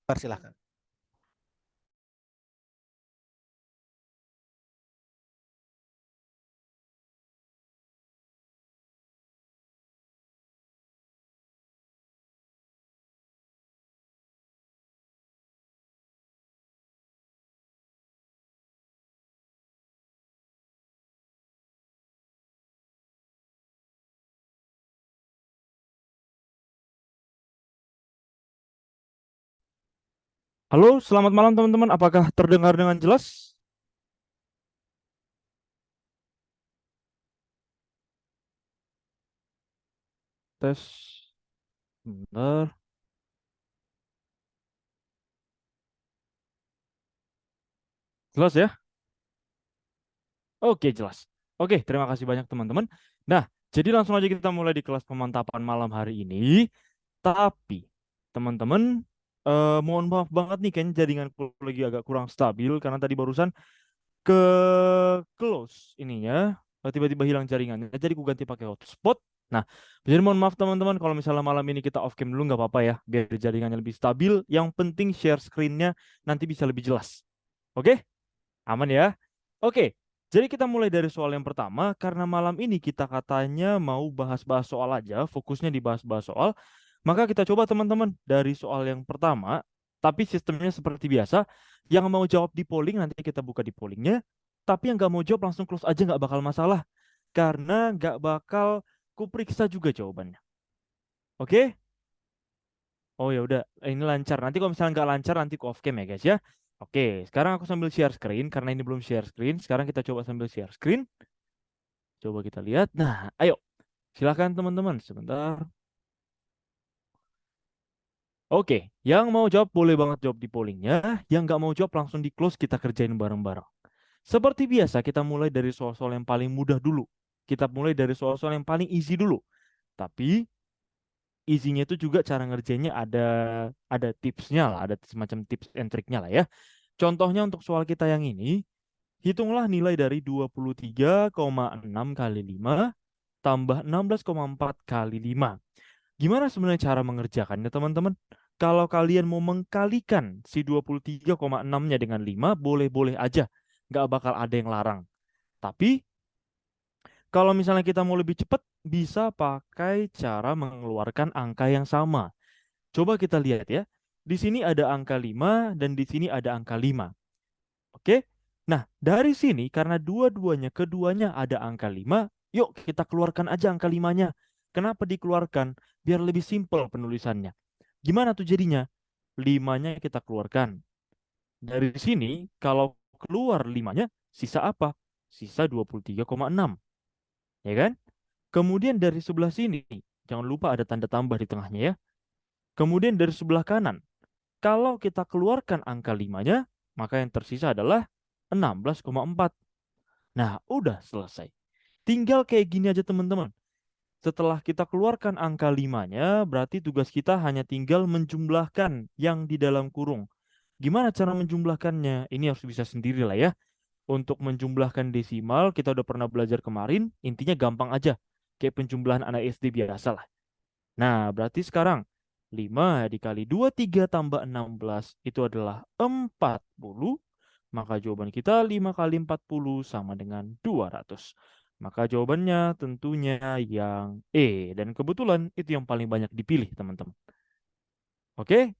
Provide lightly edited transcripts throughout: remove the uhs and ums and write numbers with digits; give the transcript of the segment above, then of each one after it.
Persilahkan. Halo, selamat malam teman-teman. Apakah terdengar dengan jelas? Tes. Bentar. Jelas ya? Oke, jelas. Oke, terima kasih banyak teman-teman. Nah, jadi langsung aja kita mulai di kelas pemantapan malam hari ini. Tapi, teman-teman, mohon maaf banget nih, kayaknya jaringanku lagi agak kurang stabil karena tadi barusan ke close ininya, tiba-tiba hilang jaringannya. Jadi ku ganti pakai hotspot. Nah, jadi mohon maaf teman-teman kalau misalnya malam ini kita off cam dulu nggak apa-apa ya, biar jaringannya lebih stabil. Yang penting share screen-nya nanti bisa lebih jelas. Oke? Aman ya? Oke. Jadi kita mulai dari soal yang pertama karena malam ini kita katanya mau bahas-bahas soal aja, fokusnya di bahas-bahas soal. Maka kita coba teman-teman dari soal yang pertama, tapi sistemnya seperti biasa. Yang mau jawab di polling nanti kita buka di pollingnya. Tapi yang nggak mau jawab langsung close aja nggak bakal masalah. Karena nggak bakal kuperiksa juga jawabannya. Oke? Oh ya udah, ini lancar. Nanti kalau misalnya nggak lancar nanti ku off cam ya guys ya. Oke, sekarang aku sambil share screen karena ini belum share screen. Sekarang kita coba sambil share screen. Coba kita lihat. Nah, ayo. Silakan teman-teman sebentar. Oke, yang mau jawab boleh banget jawab di pollingnya. Yang nggak mau jawab langsung di close kita kerjain bareng-bareng. Seperti biasa kita mulai dari soal-soal yang paling mudah dulu. Kita mulai dari soal-soal yang paling easy dulu. Tapi easy-nya itu juga cara ngerjainnya ada tipsnya lah, ada semacam tips and triknya lah ya. Contohnya untuk soal kita yang ini, hitunglah nilai dari 23,6 kali 5 tambah 16,4 kali 5. Gimana sebenarnya cara mengerjakannya, teman-teman? Kalau kalian mau mengkalikan si 23,6-nya dengan 5, boleh-boleh aja. Nggak bakal ada yang larang. Tapi, kalau misalnya kita mau lebih cepat, bisa pakai cara mengeluarkan angka yang sama. Coba kita lihat ya. Di sini ada angka 5 dan di sini ada angka 5. Oke? Nah, dari sini karena keduanya ada angka 5, yuk kita keluarkan aja angka 5-nya. Kenapa dikeluarkan? Biar lebih simpel penulisannya. Gimana tuh jadinya? 5-nya kita keluarkan. Dari sini, kalau keluar 5-nya, sisa apa? Sisa 23,6. Ya kan? Kemudian dari sebelah sini, jangan lupa ada tanda tambah di tengahnya ya. Kemudian dari sebelah kanan, kalau kita keluarkan angka 5-nya, maka yang tersisa adalah 16,4. Nah, udah selesai. Tinggal kayak gini aja teman-teman. Setelah kita keluarkan angka 5-nya, berarti tugas kita hanya tinggal menjumlahkan yang di dalam kurung. Gimana cara menjumlahkannya? Ini harus bisa sendiri lah ya. Untuk menjumlahkan desimal, kita udah pernah belajar kemarin, intinya gampang aja. Kayak penjumlahan anak SD biasa lah. Nah, berarti sekarang 5 dikali 23 tambah 16 itu adalah 40. Maka jawaban kita 5 kali 40 sama dengan 200. Maka jawabannya tentunya yang E. Dan kebetulan itu yang paling banyak dipilih, teman-teman. Oke,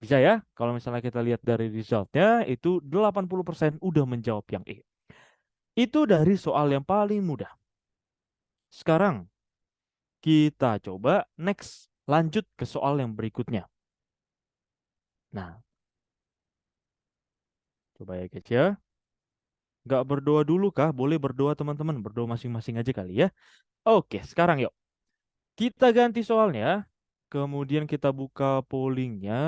bisa ya? Kalau misalnya kita lihat dari resultnya, itu 80% udah menjawab yang E. Itu dari soal yang paling mudah. Sekarang, kita coba next. Lanjut ke soal yang berikutnya. Nah, coba ya guys ya. Nggak berdoa dulu kah? Boleh berdoa teman-teman. Berdoa masing-masing aja kali ya. Oke, sekarang yuk. Kita ganti soalnya. Kemudian kita buka pollingnya.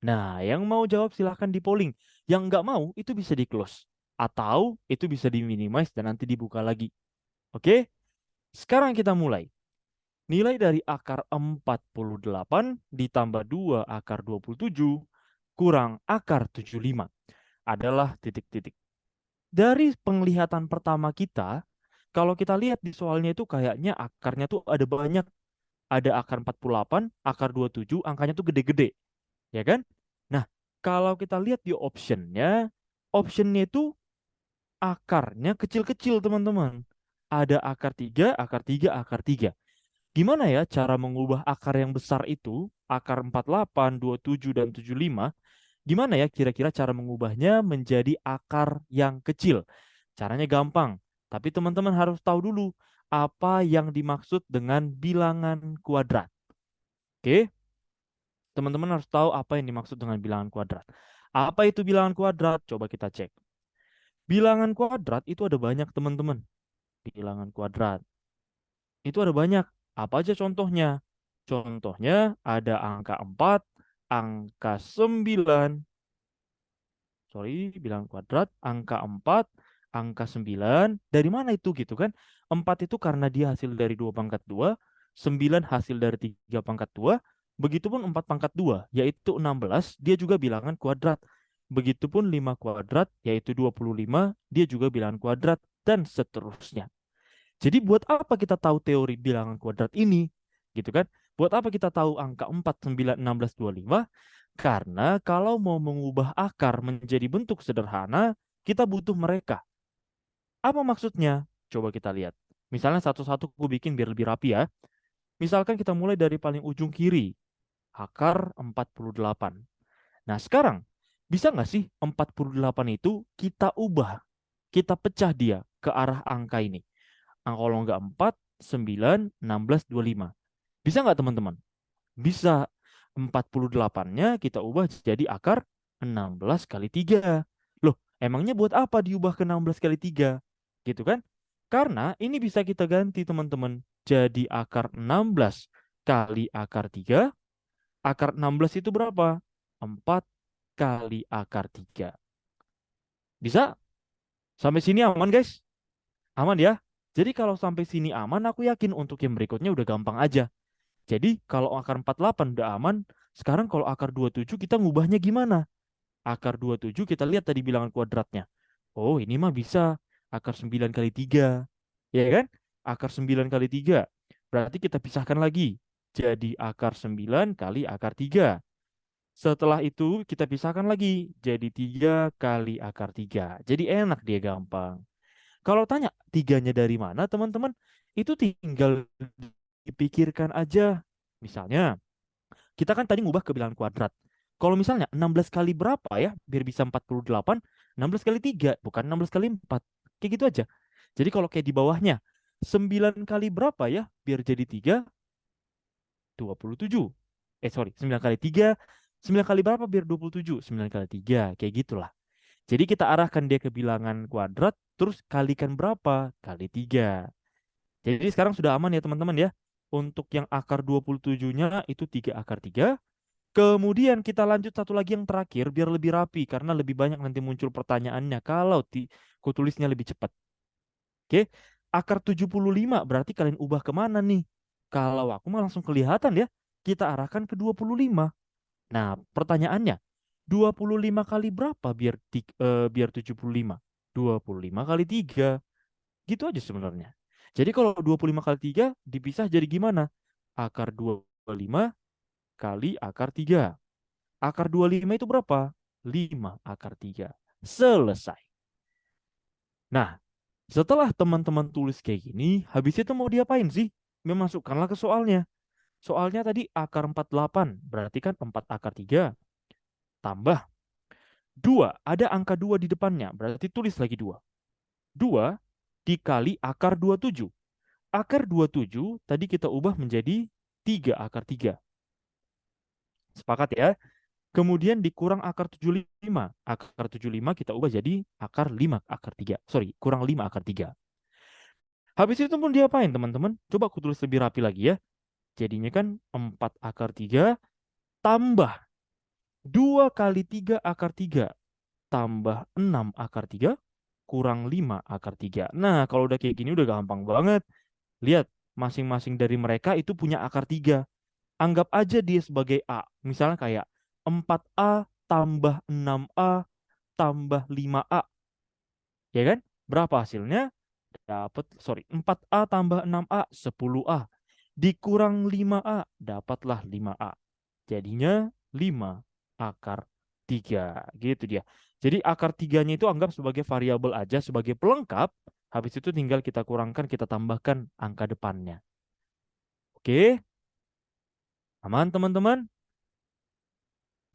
Nah, yang mau jawab silahkan di polling. Yang nggak mau itu bisa di close. Atau itu bisa di minimize dan nanti dibuka lagi. Oke, sekarang kita mulai. Nilai dari akar 48 ditambah 2 akar 27 kurang akar 75 adalah titik-titik. Dari penglihatan pertama kita, kalau kita lihat di soalnya itu kayaknya akarnya tuh ada banyak. Ada akar 48, akar 27, angkanya tuh gede-gede. Ya kan? Kalau kita lihat di optionnya itu akarnya kecil-kecil, teman-teman. Ada akar 3, akar 3, akar 3. Gimana ya cara mengubah akar yang besar itu, akar 48, 27, dan 75? Gimana ya kira-kira cara mengubahnya menjadi akar yang kecil? Caranya gampang, tapi teman-teman harus tahu dulu apa yang dimaksud dengan bilangan kuadrat. Oke, teman-teman harus tahu apa yang dimaksud dengan bilangan kuadrat. Apa itu bilangan kuadrat? Coba kita cek. Bilangan kuadrat itu ada banyak, teman-teman. Bilangan kuadrat itu ada banyak. Apa aja contohnya? Contohnya ada angka 4, angka 9, bilangan kuadrat, angka 4, angka 9. Dari mana itu gitu kan? 4 itu karena dia hasil dari 2 pangkat 2, 9 hasil dari 3 pangkat 2, begitupun 4 pangkat 2, yaitu 16, dia juga bilangan kuadrat. Begitupun 5 kuadrat, yaitu 25, dia juga bilangan kuadrat, dan seterusnya. Jadi buat apa kita tahu teori bilangan kuadrat ini? Gitu kan? Buat apa kita tahu angka 4, 9, 16, 25? Karena kalau mau mengubah akar menjadi bentuk sederhana, kita butuh mereka. Apa maksudnya? Coba kita lihat. Misalnya satu-satu aku bikin biar lebih rapi ya. Misalkan kita mulai dari paling ujung kiri, akar 48. Nah sekarang, bisa nggak sih 48 itu kita ubah, kita pecah dia ke arah angka ini? Kalau nggak 4, 9, 16, 25. Bisa nggak teman-teman? Bisa. 48-nya kita ubah jadi akar 16 kali 3. Loh, emangnya buat apa diubah ke 16 kali 3? Gitu kan? Karena ini bisa kita ganti, teman-teman. Jadi akar 16 kali akar 3. Akar 16 itu berapa? 4 kali akar 3. Bisa? Sampai sini aman, guys? Aman ya? Jadi kalau sampai sini aman, aku yakin untuk yang berikutnya udah gampang aja. Jadi kalau akar 48 udah aman, sekarang kalau akar 27 kita ngubahnya gimana? Akar 27 kita lihat tadi bilangan kuadratnya. Oh, ini mah bisa akar 9 kali 3. Ya kan? Akar 9 kali 3. Berarti kita pisahkan lagi. Jadi akar 9 kali akar 3. Setelah itu kita pisahkan lagi. Jadi 3 kali akar 3. Jadi enak, dia gampang. Kalau tanya tiganya dari mana, teman-teman, itu tinggal dipikirkan aja. Misalnya, kita kan tadi ngubah ke bilangan kuadrat. Kalau misalnya 16 kali berapa ya, biar bisa 48, 16 kali 3, bukan 16 kali 4. Kayak gitu aja. Jadi kalau kayak di bawahnya, 9 kali berapa ya, biar jadi 3, 27. Sorry, 9 kali 3, 9 kali berapa biar 27? 9 kali 3, kayak gitulah. Jadi kita arahkan dia ke bilangan kuadrat, terus kalikan berapa? Kali 3. Jadi sekarang sudah aman ya teman-teman ya. Untuk yang akar 27-nya itu 3 akar 3. Kemudian kita lanjut satu lagi yang terakhir biar lebih rapi karena lebih banyak nanti muncul pertanyaannya kalau ku tulisnya lebih cepat. Oke, akar 75 berarti kalian ubah kemana nih? Kalau aku mah langsung kelihatan ya, kita arahkan ke 25. Nah, pertanyaannya, 25 kali berapa biar 75? 25 kali 3. Gitu aja sebenarnya. Jadi kalau 25 kali 3 dipisah jadi gimana? Akar 25 kali akar 3. Akar 25 itu berapa? 5 akar 3. Selesai. Nah, setelah teman-teman tulis kayak gini, habis itu mau diapain sih? Memasukkanlah ke soalnya. Soalnya tadi akar 48, berarti kan 4 akar 3. Tambah 2, ada angka 2 di depannya, berarti tulis lagi 2. 2 dikali akar 27. Akar 27 tadi kita ubah menjadi 3 akar 3. Sepakat ya? Kemudian dikurang akar 75. Akar 75 kita ubah jadi akar 5 akar 3. Sorry, kurang 5 akar 3. Habis itu pun diapain teman-teman? Coba aku tulis lebih rapi lagi ya. Jadinya kan 4 akar 3 tambah 2 kali 3 akar 3 tambah 6 akar 3 kurang 5 akar 3. Nah, kalau udah kayak gini udah gampang banget. Lihat, masing-masing dari mereka itu punya akar 3. Anggap aja dia sebagai A. Misalnya kayak 4A tambah 6A tambah 5A. Ya kan? Berapa hasilnya? Dapat, 4A tambah 6A, 10A. Dikurang 5A, dapatlah 5A. Jadinya 5 akar 3. Gitu dia. Jadi akar 3-nya itu anggap sebagai variabel aja, sebagai pelengkap. Habis itu tinggal kita kurangkan, kita tambahkan angka depannya. Oke, aman teman-teman?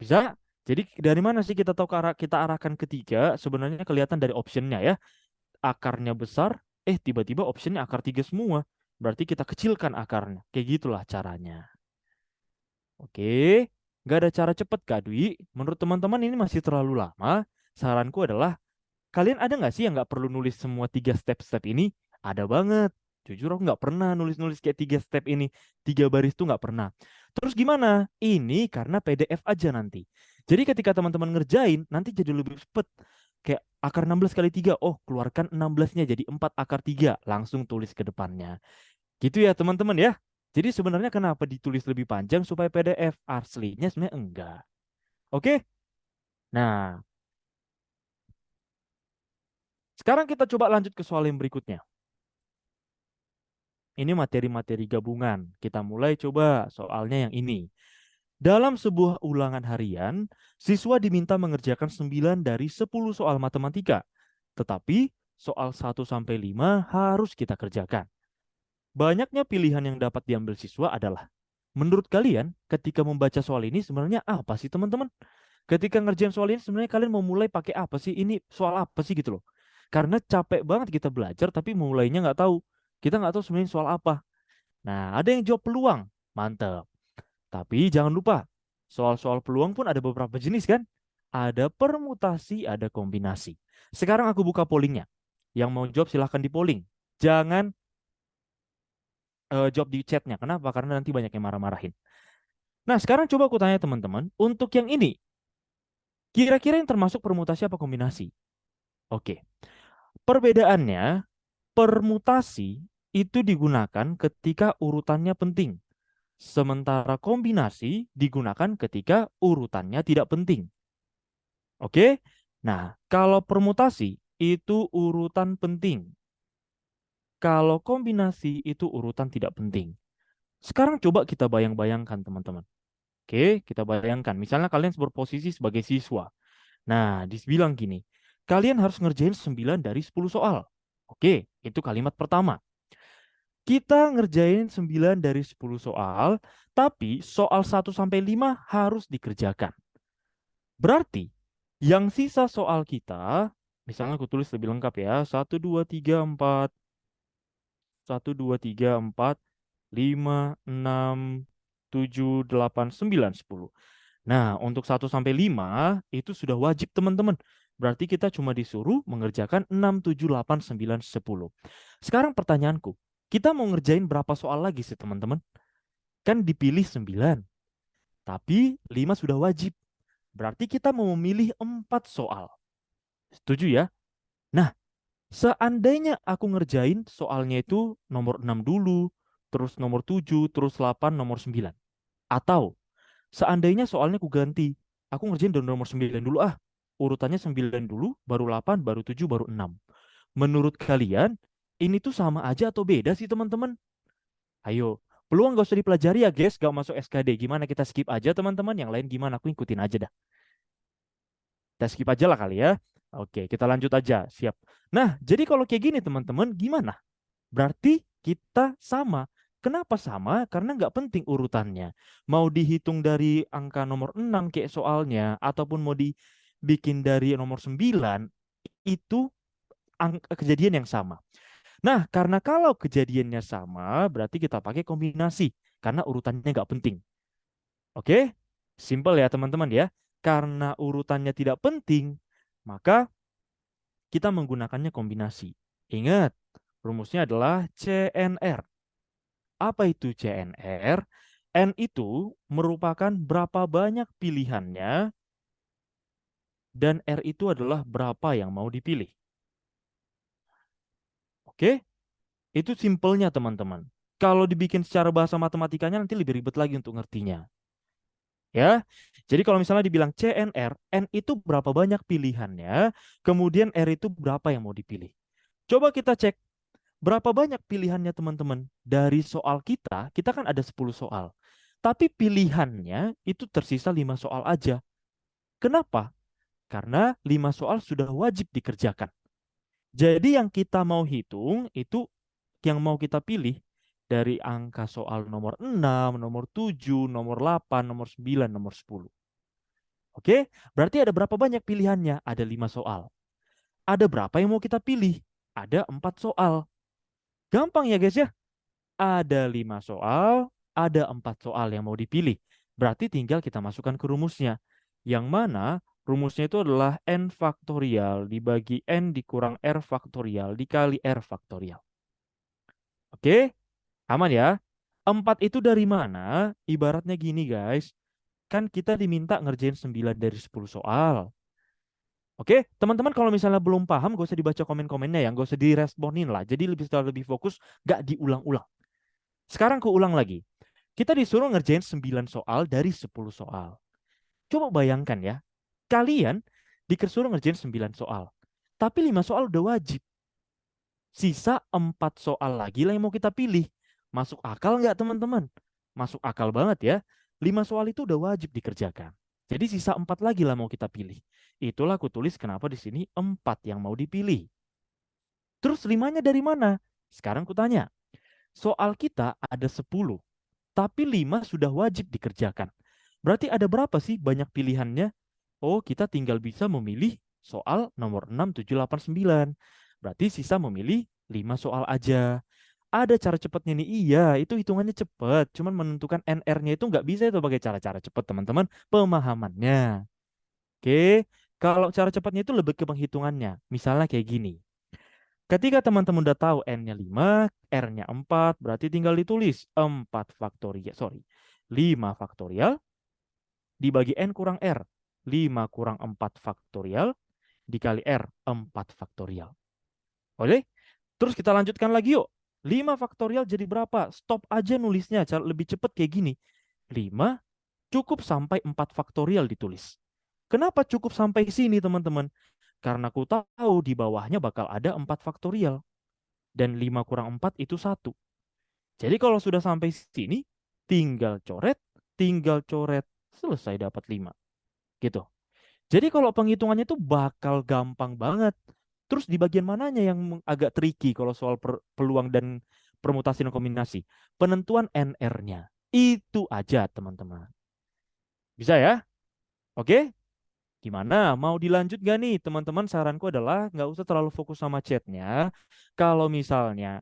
Bisa? Jadi dari mana sih kita tahu kita arahkan ke 3? Sebenarnya kelihatan dari optionnya ya. Akarnya besar, tiba-tiba optionnya akar 3 semua. Berarti kita kecilkan akarnya. Kayak gitulah caranya. Oke, nggak ada cara cepet Kak Dwi. Menurut teman-teman ini masih terlalu lama. Saranku adalah, kalian ada nggak sih yang nggak perlu nulis semua 3 step-step ini? Ada banget. Jujur aku nggak pernah nulis-nulis kayak 3 step ini. 3 baris tuh nggak pernah. Terus gimana? Ini karena PDF aja nanti. Jadi ketika teman-teman ngerjain, nanti jadi lebih cepet. Kayak akar 16 kali 3. Oh, keluarkan 16-nya jadi 4 akar 3. Langsung tulis ke depannya. Gitu ya teman-teman ya. Jadi sebenarnya kenapa ditulis lebih panjang supaya PDF? Aslinya sebenarnya enggak. Oke? Nah, sekarang kita coba lanjut ke soal yang berikutnya. Ini materi-materi gabungan. Kita mulai coba soalnya yang ini. Dalam sebuah ulangan harian, siswa diminta mengerjakan 9 dari 10 soal matematika. Tetapi soal 1 sampai 5 harus kita kerjakan. Banyaknya pilihan yang dapat diambil siswa adalah, menurut kalian ketika membaca soal ini sebenarnya apa sih teman-teman? Ketika ngerjain soal ini sebenarnya kalian mau mulai pakai apa sih? Ini soal apa sih gitu loh. Karena capek banget kita belajar tapi mulainya nggak tahu. Kita nggak tahu sebenarnya soal apa. Nah, ada yang jawab peluang. Mantap. Tapi jangan lupa, soal-soal peluang pun ada beberapa jenis kan? Ada permutasi, ada kombinasi. Sekarang aku buka pollingnya. Yang mau jawab silahkan di polling. Jangan jawab di chatnya. Kenapa? Karena nanti banyak yang marah-marahin. Nah, sekarang coba aku tanya teman-teman. Untuk yang ini, kira-kira yang termasuk permutasi apa kombinasi? Oke. Perbedaannya, permutasi itu digunakan ketika urutannya penting. Sementara kombinasi digunakan ketika urutannya tidak penting. Oke? Nah, kalau permutasi itu urutan penting. Kalau kombinasi itu urutan tidak penting. Sekarang coba kita bayang-bayangkan teman-teman. Oke, kita bayangkan. Misalnya kalian berposisi sebagai siswa. Nah, dibilang gini, kalian harus ngerjain 9 dari 10 soal. Oke, itu kalimat pertama. Kita ngerjain 9 dari 10 soal, tapi soal 1 sampai 5 harus dikerjakan. Berarti, yang sisa soal kita, misalnya aku tulis lebih lengkap ya, 1, 2, 3, 4, 1, 2, 3, 4, 5, 6, 7, 8, 9, 10. Nah, untuk 1 sampai 5 itu sudah wajib teman-teman. Berarti kita cuma disuruh mengerjakan 6, 7, 8, 9, 10. Sekarang pertanyaanku, kita mau ngerjain berapa soal lagi sih teman-teman? Kan dipilih 9, tapi 5 sudah wajib. Berarti kita mau memilih 4 soal. Setuju ya? Nah, seandainya aku ngerjain soalnya itu nomor 6 dulu, terus nomor 7, terus 8, nomor 9. Atau seandainya soalnya aku ganti, aku ngerjain dari nomor 9 dulu ah. Urutannya 9 dulu, baru 8, baru 7, baru 6. Menurut kalian, ini tuh sama aja atau beda sih teman-teman? Ayo, peluang gak usah dipelajari ya guys, gak masuk SKD. Gimana kita skip aja teman-teman, yang lain gimana aku ikutin aja dah. Kita skip aja lah kali ya. Oke, kita lanjut aja. Siap. Nah, jadi kalau kayak gini teman-teman, gimana? Berarti kita sama. Kenapa sama? Karena nggak penting urutannya. Mau dihitung dari angka nomor 6 kayak soalnya, ataupun mau dibikin dari nomor 9, itu kejadian yang sama. Nah, karena kalau kejadiannya sama, berarti kita pakai kombinasi. Karena urutannya nggak penting. Oke? Simple ya teman-teman ya. Karena urutannya tidak penting, maka kita menggunakannya kombinasi. Ingat, rumusnya adalah CNR. Apa itu CNR? N itu merupakan berapa banyak pilihannya dan R itu adalah berapa yang mau dipilih. Oke? Itu simpelnya teman-teman. Kalau dibikin secara bahasa matematikanya nanti lebih ribet lagi untuk ngertinya. Ya. Jadi kalau misalnya dibilang CNR, N itu berapa banyak pilihannya, kemudian R itu berapa yang mau dipilih. Coba kita cek berapa banyak pilihannya teman-teman. Dari soal kita kan ada 10 soal. Tapi pilihannya itu tersisa 5 soal aja. Kenapa? Karena 5 soal sudah wajib dikerjakan. Jadi yang kita mau hitung itu yang mau kita pilih dari angka soal nomor 6, nomor 7, nomor 8, nomor 9, nomor 10. Oke, berarti ada berapa banyak pilihannya? Ada 5 soal. Ada berapa yang mau kita pilih? Ada 4 soal. Gampang ya guys ya. Ada 5 soal, ada 4 soal yang mau dipilih. Berarti tinggal kita masukkan ke rumusnya. Yang mana rumusnya itu adalah n faktorial dibagi n dikurang r faktorial dikali r faktorial. Oke, aman ya? 4 itu dari mana? Ibaratnya gini guys. Kan kita diminta ngerjain 9 dari 10 soal. Oke, teman-teman kalau misalnya belum paham, gak usah dibaca komen-komennya ya, gak usah diresponin lah. Jadi lebih fokus, gak diulang-ulang. Sekarang aku ulang lagi. Kita disuruh ngerjain 9 soal dari 10 soal. Coba bayangkan ya, kalian disuruh ngerjain 9 soal. Tapi 5 soal udah wajib. Sisa 4 soal lagi lah yang mau kita pilih. Masuk akal nggak teman-teman? Masuk akal banget ya. 5 soal itu udah wajib dikerjakan. Jadi sisa 4 lagi lah mau kita pilih. Itulah aku tulis kenapa di sini 4 yang mau dipilih. Terus 5-nya dari mana? Sekarang aku tanya. Soal kita ada 10, tapi 5 sudah wajib dikerjakan. Berarti ada berapa sih banyak pilihannya? Oh, kita tinggal bisa memilih soal nomor 6, 7, 8, 9. Berarti sisa memilih 5 soal aja. Ada cara cepatnya nih. Iya, itu hitungannya cepat. Cuman menentukan NR-nya itu nggak bisa itu pakai cara-cara cepat, teman-teman. Pemahamannya. Oke, kalau cara cepatnya itu lebih ke penghitungannya. Misalnya kayak gini. Ketika teman-teman udah tahu N-nya 5, R-nya 4, berarti tinggal ditulis 4 faktorial, sorry, 5 faktorial dibagi N kurang R. 5 kurang 4 faktorial dikali R, 4 faktorial. Oke? Terus kita lanjutkan lagi yuk. 5 faktorial jadi berapa? Stop aja nulisnya, lebih cepat kayak gini. 5 cukup sampai 4 faktorial ditulis. Kenapa cukup sampai sini teman-teman? Karena aku tahu di bawahnya bakal ada 4 faktorial. Dan 5 kurang 4 itu 1. Jadi kalau sudah sampai sini, tinggal coret, selesai dapat 5. Gitu. Jadi kalau penghitungannya itu bakal gampang banget. Terus di bagian mananya yang agak tricky kalau soal peluang dan permutasi dan kombinasi? Penentuan NR-nya. Itu aja teman-teman. Bisa ya? Oke? Gimana? Mau dilanjut gak nih? Teman-teman saranku adalah nggak usah terlalu fokus sama chatnya. Kalau misalnya,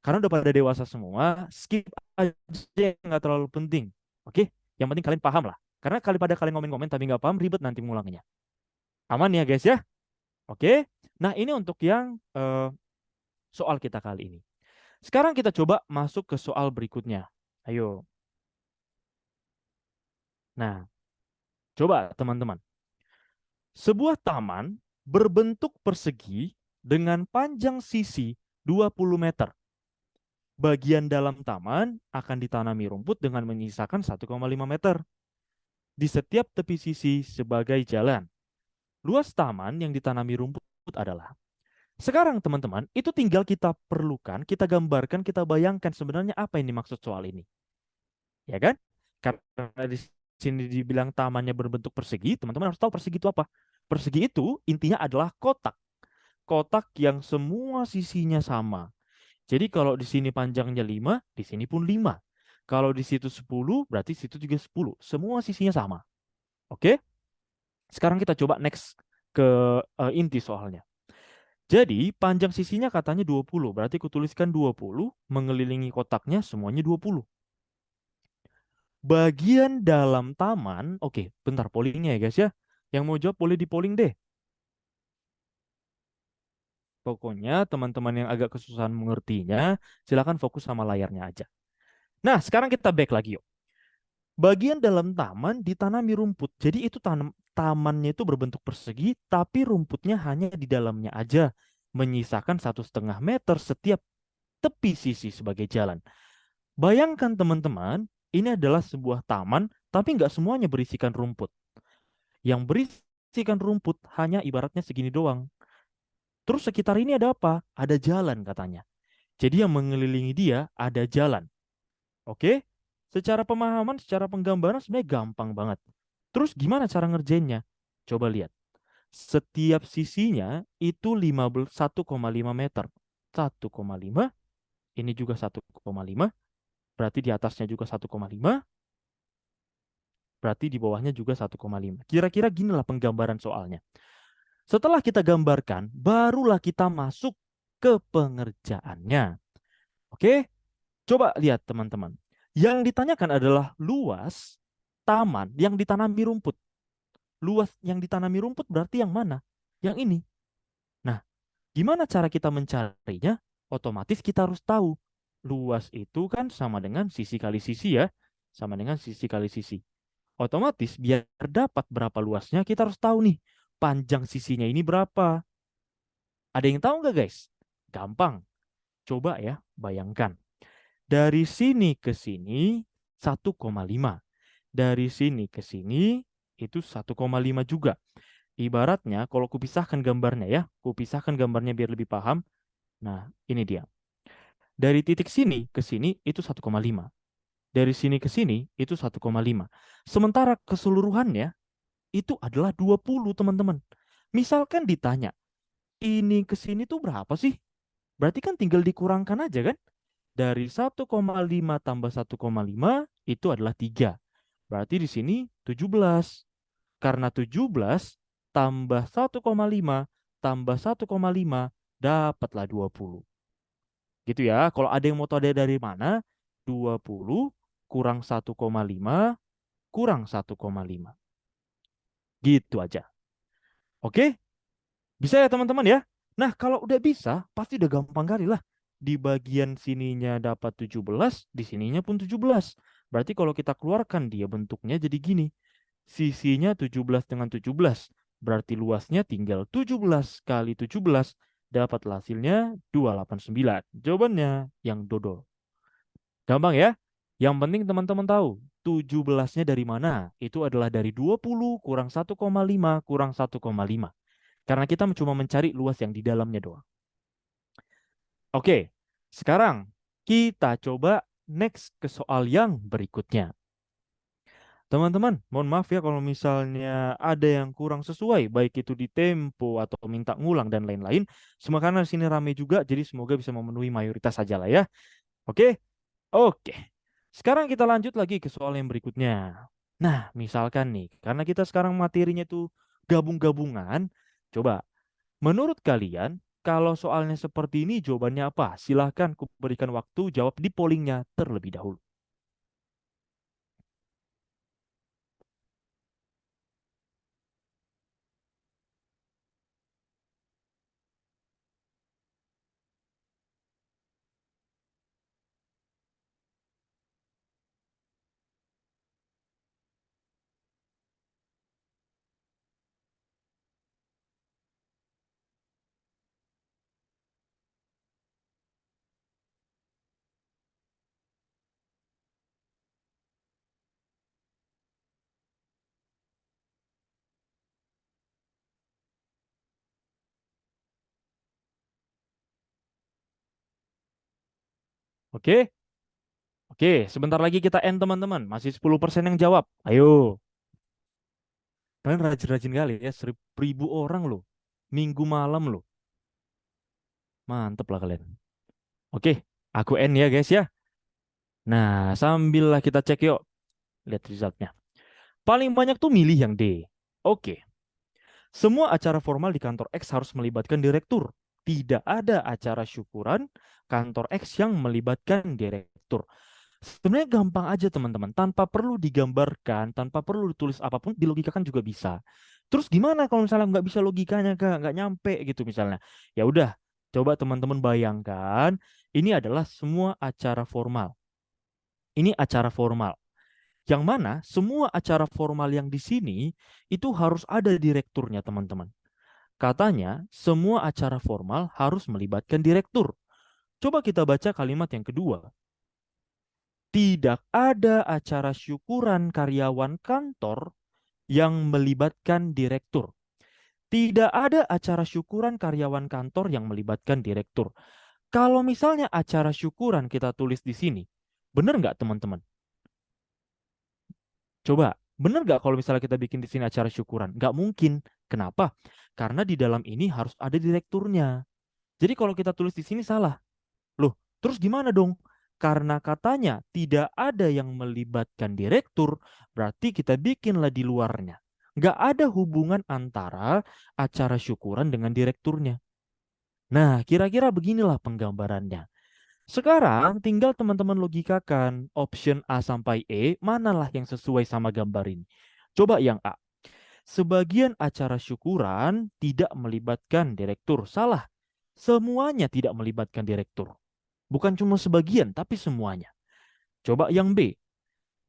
karena udah pada dewasa semua, skip aja yang nggak terlalu penting. Oke? Yang penting kalian paham lah. Karena pada kalian ngomen-ngomen tapi nggak paham, ribet nanti ngulangnya. Aman ya guys ya? Oke? Nah ini untuk yang soal kita kali ini. Sekarang kita coba masuk ke soal berikutnya. Ayo. Nah, coba teman-teman. Sebuah taman berbentuk persegi dengan panjang sisi 20 meter. Bagian dalam taman akan ditanami rumput dengan menyisakan 1,5 meter di setiap tepi sisi sebagai jalan. Luas taman yang ditanami rumput adalah. Sekarang teman-teman, itu tinggal kita perlukan, kita gambarkan, kita bayangkan sebenarnya apa yang dimaksud soal ini. Ya kan? Karena di sini dibilang tamannya berbentuk persegi, teman-teman harus tahu persegi itu apa. Persegi itu intinya adalah kotak. Kotak yang semua sisinya sama. Jadi kalau di sini panjangnya 5, di sini pun 5. Kalau di situ 10, berarti situ juga 10. Semua sisinya sama. Oke? Sekarang kita coba next ke inti soalnya. Jadi panjang sisinya katanya 20. Berarti aku tuliskan 20, mengelilingi kotaknya semuanya 20. Bagian dalam taman, oke, bentar pollingnya ya guys ya. Yang mau jawab boleh di polling deh. Pokoknya teman-teman yang agak kesusahan mengertinya, silakan fokus sama layarnya aja. Nah, sekarang kita back lagi yuk. Bagian dalam taman ditanami rumput. Jadi itu tamannya itu berbentuk persegi, tapi rumputnya hanya di dalamnya aja, menyisakan 1,5 meter setiap tepi sisi sebagai jalan. Bayangkan teman-teman, ini adalah sebuah taman, tapi nggak semuanya berisikan rumput. Yang berisikan rumput hanya ibaratnya segini doang. Terus sekitar ini ada apa? Ada jalan katanya. Jadi yang mengelilingi dia ada jalan. Oke? Secara pemahaman, secara penggambaran sebenarnya gampang banget. Terus gimana cara ngerjainnya? Coba lihat. Setiap sisinya itu 1,5 meter. 1,5, ini juga 1,5, berarti di atasnya juga 1,5, berarti di bawahnya juga 1,5. Kira-kira ginilah penggambaran soalnya. Setelah kita gambarkan, barulah kita masuk ke pengerjaannya. Oke, coba lihat teman-teman. Yang ditanyakan adalah luas taman yang ditanami rumput. Luas yang ditanami rumput berarti yang mana? Yang ini. Nah, gimana cara kita mencarinya? Otomatis kita harus tahu. Luas itu kan sama dengan sisi kali sisi ya. Sama dengan sisi kali sisi. Otomatis biar dapat berapa luasnya kita harus tahu nih. Panjang sisinya ini berapa. Ada yang tahu nggak guys? Gampang. Coba ya bayangkan. Dari sini ke sini 1,5. Dari sini ke sini itu 1,5 juga. Ibaratnya kalau kupisahkan gambarnya ya. Kupisahkan gambarnya biar lebih paham. Nah, ini dia. Dari titik sini ke sini itu 1,5. Dari sini ke sini itu 1,5. Sementara keseluruhannya itu adalah 20, teman-teman. Misalkan ditanya, ini ke sini tuh berapa sih? Berarti kan tinggal dikurangkan aja kan? Dari 1,5 tambah 1,5 itu adalah 3. Berarti di sini 17. Karena 17 tambah 1,5 tambah 1,5 dapatlah 20. Gitu ya. Kalau ada yang mau tahu dari mana, 20 kurang 1,5 kurang 1,5. Gitu aja. Oke? Bisa ya teman-teman ya? Nah, kalau udah bisa, pasti udah gampang kali lah. Di bagian sininya dapat 17, di sininya pun 17. Berarti kalau kita keluarkan dia bentuknya jadi gini. Sisinya 17 dengan 17. Berarti luasnya tinggal 17 kali 17. Dapatlah hasilnya 289. Jawabannya yang dodol. Gampang ya? Yang penting teman-teman tahu 17-nya dari mana? Itu adalah dari 20 kurang 1,5 kurang 1,5. Karena kita cuma mencari luas yang di dalamnya doang. Oke, sekarang kita coba next ke soal yang berikutnya. Teman-teman, mohon maaf ya kalau misalnya ada yang kurang sesuai, baik itu di tempo atau minta ngulang dan lain-lain. Semua karena di sini rame juga, jadi semoga bisa memenuhi mayoritas saja lah ya. Oke? Oke. Sekarang kita lanjut lagi ke soal yang berikutnya. Nah, misalkan nih, karena kita sekarang materinya itu gabung-gabungan, coba menurut kalian, kalau soalnya seperti ini jawabannya apa? Silahkan ku berikan waktu jawab di pollingnya terlebih dahulu. Oke? Oke, sebentar lagi kita end teman-teman. Masih 10% yang jawab. Ayo. Kalian rajin-rajin kali ya. 1.000 orang loh. Minggu malam loh. Mantep lah kalian. Oke, aku end ya guys ya. Nah, sambillah kita cek yuk. Lihat resultnya. Paling banyak tuh milih yang D. Oke. Semua acara formal di kantor X harus melibatkan direktur. Tidak ada acara syukuran kantor X yang melibatkan direktur. Sebenarnya gampang aja teman-teman, tanpa perlu digambarkan, tanpa perlu ditulis apapun, dilogikakan juga bisa. Terus gimana kalau misalnya nggak bisa logikanya, Kak? Nggak nyampe gitu misalnya. Ya udah, coba teman-teman bayangkan, ini adalah semua acara formal. Ini acara formal. Yang mana semua acara formal yang di sini itu harus ada direkturnya, teman-teman. Katanya, semua acara formal harus melibatkan direktur. Coba kita baca kalimat yang kedua. Tidak ada acara syukuran karyawan kantor yang melibatkan direktur. Tidak ada acara syukuran karyawan kantor yang melibatkan direktur. Kalau misalnya acara syukuran kita tulis di sini, benar nggak teman-teman? Coba Bener nggak kalau misalnya kita bikin di sini acara syukuran? Nggak mungkin. Kenapa? Karena di dalam ini harus ada direkturnya. Jadi kalau kita tulis di sini salah. Loh, terus gimana dong? Karena katanya tidak ada yang melibatkan direktur, berarti kita bikinlah di luarnya. Nggak ada hubungan antara acara syukuran dengan direkturnya. Nah, kira-kira beginilah penggambarannya. Sekarang tinggal teman-teman logikakan option A sampai E, manalah yang sesuai sama gambar ini. Coba yang A. Sebagian acara syukuran tidak melibatkan direktur. Salah. Semuanya tidak melibatkan direktur. Bukan cuma sebagian, tapi semuanya. Coba yang B.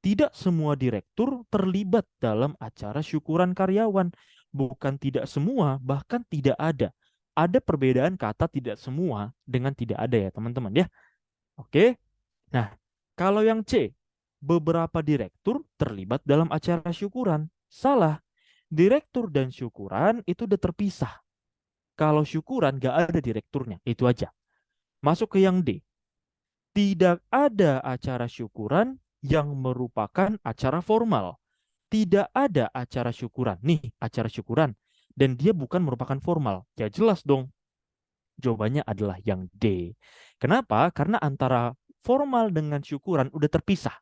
Tidak semua direktur terlibat dalam acara syukuran karyawan. Bukan tidak semua, bahkan tidak ada. Ada perbedaan kata tidak semua dengan tidak ada ya teman-teman ya. Oke. Nah, kalau yang C, beberapa direktur terlibat dalam acara syukuran. Salah. Direktur dan syukuran itu udah terpisah. Kalau syukuran gak ada direkturnya. Itu aja. Masuk ke yang D. Tidak ada acara syukuran yang merupakan acara formal. Tidak ada acara syukuran. Nih, acara syukuran. Dan dia bukan merupakan formal. Ya jelas dong. Jawabannya adalah yang D. Kenapa? Karena antara formal dengan syukuran udah terpisah.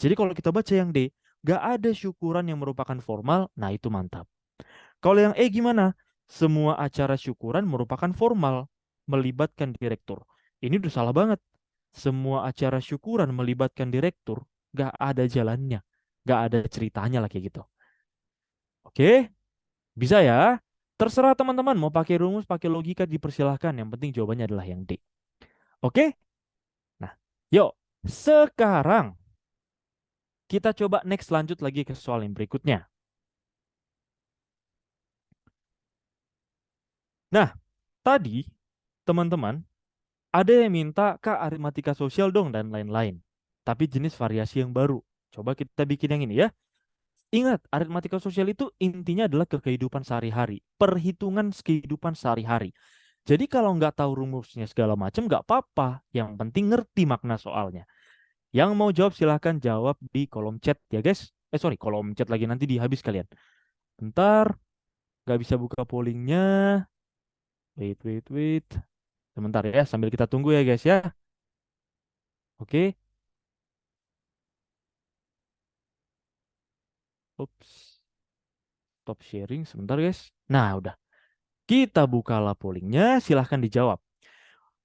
Jadi kalau kita baca yang D, gak ada syukuran yang merupakan formal. Nah, itu mantap. Kalau yang E gimana? Semua acara syukuran merupakan formal, melibatkan direktur. Ini udah salah banget. Semua acara syukuran melibatkan direktur, gak ada jalannya. Gak ada ceritanya lah kayak gitu. Oke, bisa ya? Terserah teman-teman, mau pakai rumus, pakai logika, dipersilahkan. Yang penting jawabannya adalah yang D. Oke? Nah, yuk. Sekarang kita coba next lanjut lagi ke soal yang berikutnya. Nah, tadi teman-teman ada yang minta Kak aritmatika sosial dong dan lain-lain. Tapi jenis variasi yang baru. Coba kita bikin yang ini ya. Ingat, aritmatika sosial itu intinya adalah ke kehidupan sehari-hari. Perhitungan kehidupan sehari-hari. Jadi kalau nggak tahu rumusnya segala macam nggak apa-apa. Yang penting ngerti makna soalnya. Yang mau jawab silahkan jawab di kolom chat ya guys. Sorry, kolom chat lagi nanti di habis kalian. Bentar, nggak bisa buka pollingnya. Wait. Sebentar ya, sambil kita tunggu ya guys ya. Oke. Ups. Stop sharing sebentar guys. Nah udah. Kita bukalah pollingnya, silahkan dijawab.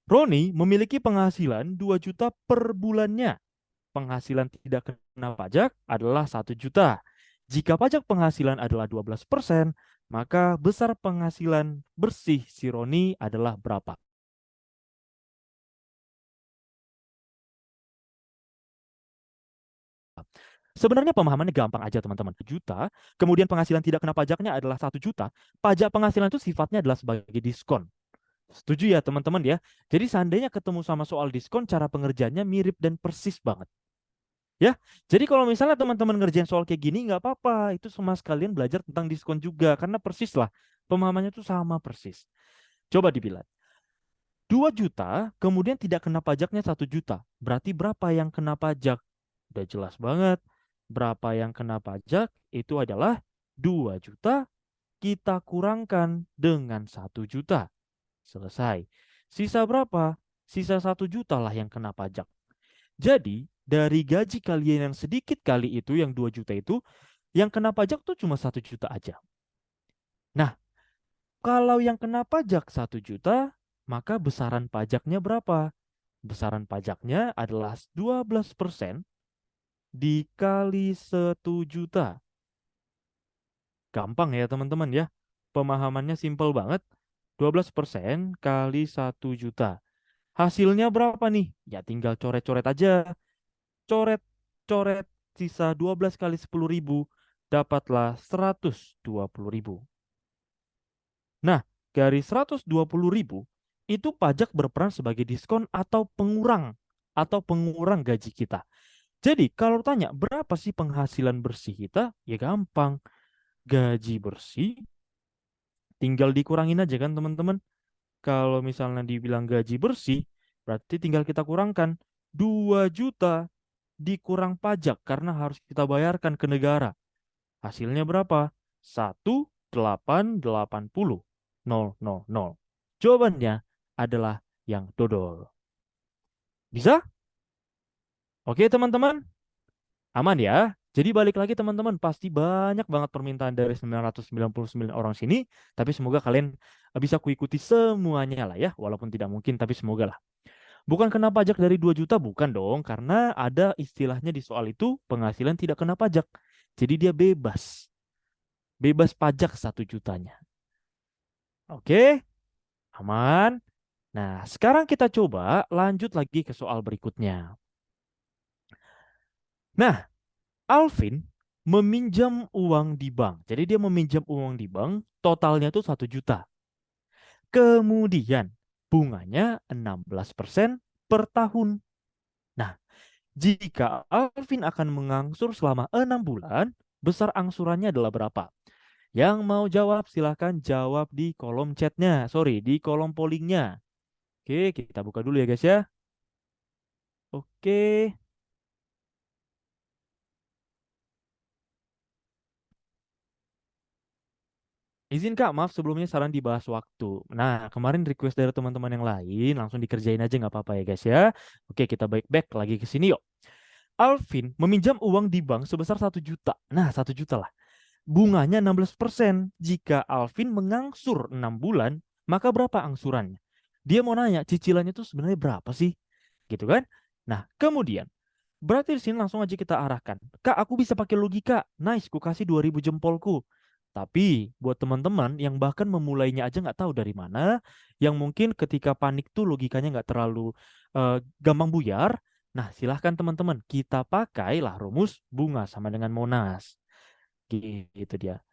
Roni memiliki penghasilan 2 juta per bulannya. Penghasilan tidak kena pajak adalah 1 juta. Jika pajak penghasilan adalah 12%, maka besar penghasilan bersih si Roni adalah berapa? Sebenarnya pemahamannya gampang aja teman-teman. Juta, kemudian penghasilan tidak kena pajaknya adalah 1 juta. Pajak penghasilan itu sifatnya adalah sebagai diskon. Setuju ya teman-teman ya? Jadi seandainya ketemu sama soal diskon, cara pengerjaannya mirip dan persis banget. Ya, jadi kalau misalnya teman-teman ngerjain soal kayak gini nggak apa-apa, itu sama sekalian belajar tentang diskon juga karena persis lah pemahamannya tuh sama persis. Coba dibilang 2 juta, kemudian tidak kena pajaknya 1 juta. Berarti berapa yang kena pajak? Udah jelas banget. Berapa yang kena pajak itu adalah 2 juta kita kurangkan dengan 1 juta. Selesai. Sisa berapa? Sisa 1 juta lah yang kena pajak. Jadi, dari gaji kalian yang sedikit kali itu, yang 2 juta itu, yang kena pajak tuh cuma 1 juta aja. Nah, kalau yang kena pajak 1 juta, maka besaran pajaknya berapa? Besaran pajaknya adalah 12% dikali 1 juta. Gampang ya teman-teman ya. Pemahamannya simpel banget. 12% kali 1 juta. Hasilnya berapa nih? Ya tinggal coret-coret aja. Coret-coret sisa 12 kali 10.000. Dapatlah 120.000. Nah, dari 120.000 itu pajak berperan sebagai diskon atau pengurang gaji kita. Jadi kalau tanya berapa sih penghasilan bersih kita? Ya gampang. Gaji bersih tinggal dikurangin aja kan teman-teman. Kalau misalnya dibilang gaji bersih, berarti tinggal kita kurangkan 2 juta dikurang pajak karena harus kita bayarkan ke negara. Hasilnya berapa? 1880. 000. Jawabannya adalah yang dodol. Bisa? Oke, teman-teman. Aman ya? Jadi balik lagi teman-teman, pasti banyak banget permintaan dari 999 orang sini, tapi semoga kalian bisa kuikuti semuanya lah ya, walaupun tidak mungkin, tapi semoga lah. Bukan kena pajak dari 2 juta, bukan dong, karena ada istilahnya di soal itu, penghasilan tidak kena pajak. Jadi dia bebas, bebas pajak 1 jutanya. Oke, aman. Nah, sekarang kita coba lanjut lagi ke soal berikutnya. Nah, Alvin meminjam uang di bank. Jadi dia meminjam uang di bank, totalnya tuh 1 juta. Kemudian bunganya 16% per tahun. Nah, jika Alvin akan mengangsur selama 6 bulan, besar angsurannya adalah berapa? Yang mau jawab silahkan jawab di kolom chatnya. Sorry, di kolom pollingnya. Oke, kita buka dulu ya guys ya. Oke. Izin Kak, maaf sebelumnya saran dibahas waktu. Nah, kemarin request dari teman-teman yang lain, langsung dikerjain aja nggak apa-apa ya guys ya. Oke, kita back lagi ke sini yuk. Alvin meminjam uang di bank sebesar 1 juta. Nah, 1 juta lah. Bunganya 16%. Jika Alvin mengangsur 6 bulan, maka berapa angsurannya? Dia mau nanya, cicilannya tuh sebenarnya berapa sih? Gitu kan? Nah, kemudian berarti di sini langsung aja kita arahkan. Kak, aku bisa pakai logika. Nice, ku kasih 2000 jempolku. Tapi buat teman-teman yang bahkan memulainya aja nggak tahu dari mana, yang mungkin ketika panik tuh logikanya nggak terlalu gampang buyar. Nah, silahkan teman-teman, kita pakailah rumus bunga sama dengan Monas. Gitu dia.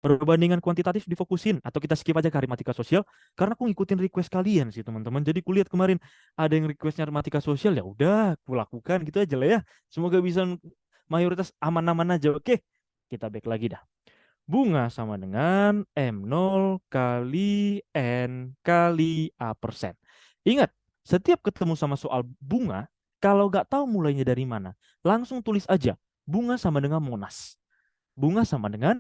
Perbandingan kuantitatif difokusin atau kita skip aja ke aritmatika sosial karena aku ngikutin request kalian sih teman-teman. Jadi kulihat kemarin ada yang requestnya aritmatika sosial, ya udah aku lakukan gitu aja lah ya. Semoga bisa mayoritas aman-aman aja. Oke, kita back lagi dah. Bunga sama dengan M0 kali N kali A persen. Ingat, setiap ketemu sama soal bunga, kalau nggak tahu mulainya dari mana, langsung tulis aja bunga sama dengan Monas. Bunga sama dengan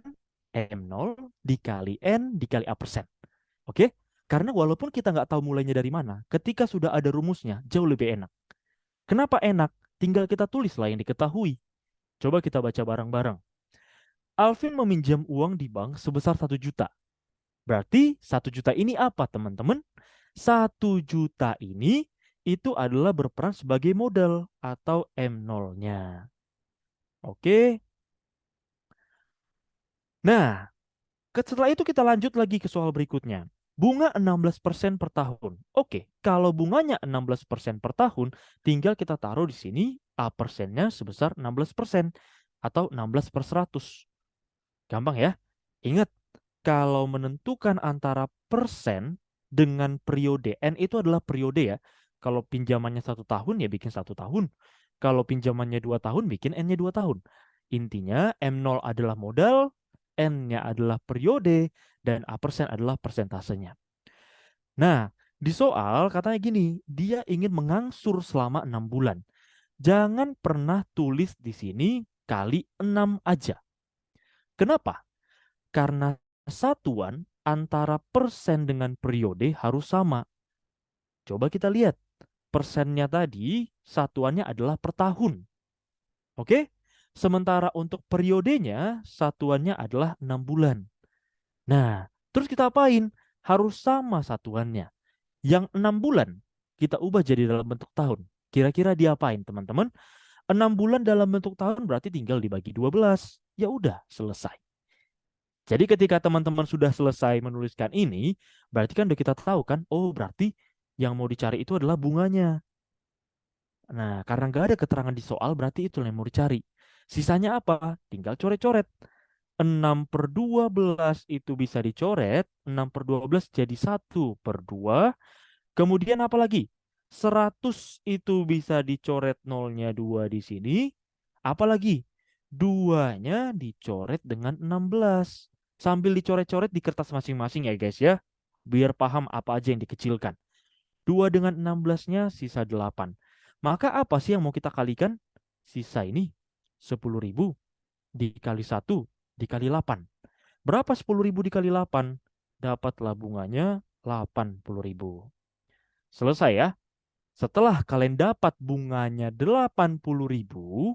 M0 dikali N dikali A persen. Oke? Karena walaupun kita nggak tahu mulainya dari mana, ketika sudah ada rumusnya, jauh lebih enak. Kenapa enak? Tinggal kita tulis lah yang diketahui. Coba kita baca bareng-bareng. Alvin meminjam uang di bank sebesar 1 juta. Berarti 1 juta ini apa teman-teman? 1 juta ini itu adalah berperan sebagai modal atau M0-nya. Oke. Nah, setelah itu kita lanjut lagi ke soal berikutnya. Bunga 16% per tahun. Oke, kalau bunganya 16% per tahun, tinggal kita taruh di sini A persennya sebesar 16% atau 16 per 100. Gampang ya? Ingat, kalau menentukan antara persen dengan periode, N itu adalah periode ya. Kalau pinjamannya 1 tahun ya bikin 1 tahun. Kalau pinjamannya 2 tahun bikin N-nya 2 tahun. Intinya M0 adalah modal, N-nya adalah periode, dan A persen adalah persentasenya. Nah, di soal katanya gini, dia ingin mengangsur selama 6 bulan. Jangan pernah tulis di sini kali 6 aja. Kenapa? Karena satuan antara persen dengan periode harus sama. Coba kita lihat. Persennya tadi satuannya adalah per tahun. Oke? Sementara untuk periodenya satuannya adalah 6 bulan. Nah, terus kita apain? Harus sama satuannya. Yang 6 bulan kita ubah jadi dalam bentuk tahun. Kira-kira diapain teman-teman? 6 bulan dalam bentuk tahun berarti tinggal dibagi 12. Ya udah, selesai. Jadi ketika teman-teman sudah selesai menuliskan ini, berarti kan udah kita tahu kan, oh berarti yang mau dicari itu adalah bunganya. Nah, karena nggak ada keterangan di soal, berarti itu yang mau dicari. Sisanya apa? Tinggal coret-coret. 6/12 itu bisa dicoret, 6/12 jadi 1/2. Kemudian apa lagi? 100 itu bisa dicoret nolnya 2 di sini. Apalagi? Duanya dicoret dengan 16. Sambil dicoret-coret di kertas masing-masing ya guys ya. Biar paham apa aja yang dikecilkan. 2 dengan 16-nya sisa 8. Maka apa sih yang mau kita kalikan? Sisa ini 10.000. dikali 1 dikali 8. Berapa 10.000 dikali 8? Dapatlah bunganya 80.000. Selesai ya. Setelah kalian dapat bunganya 80.000,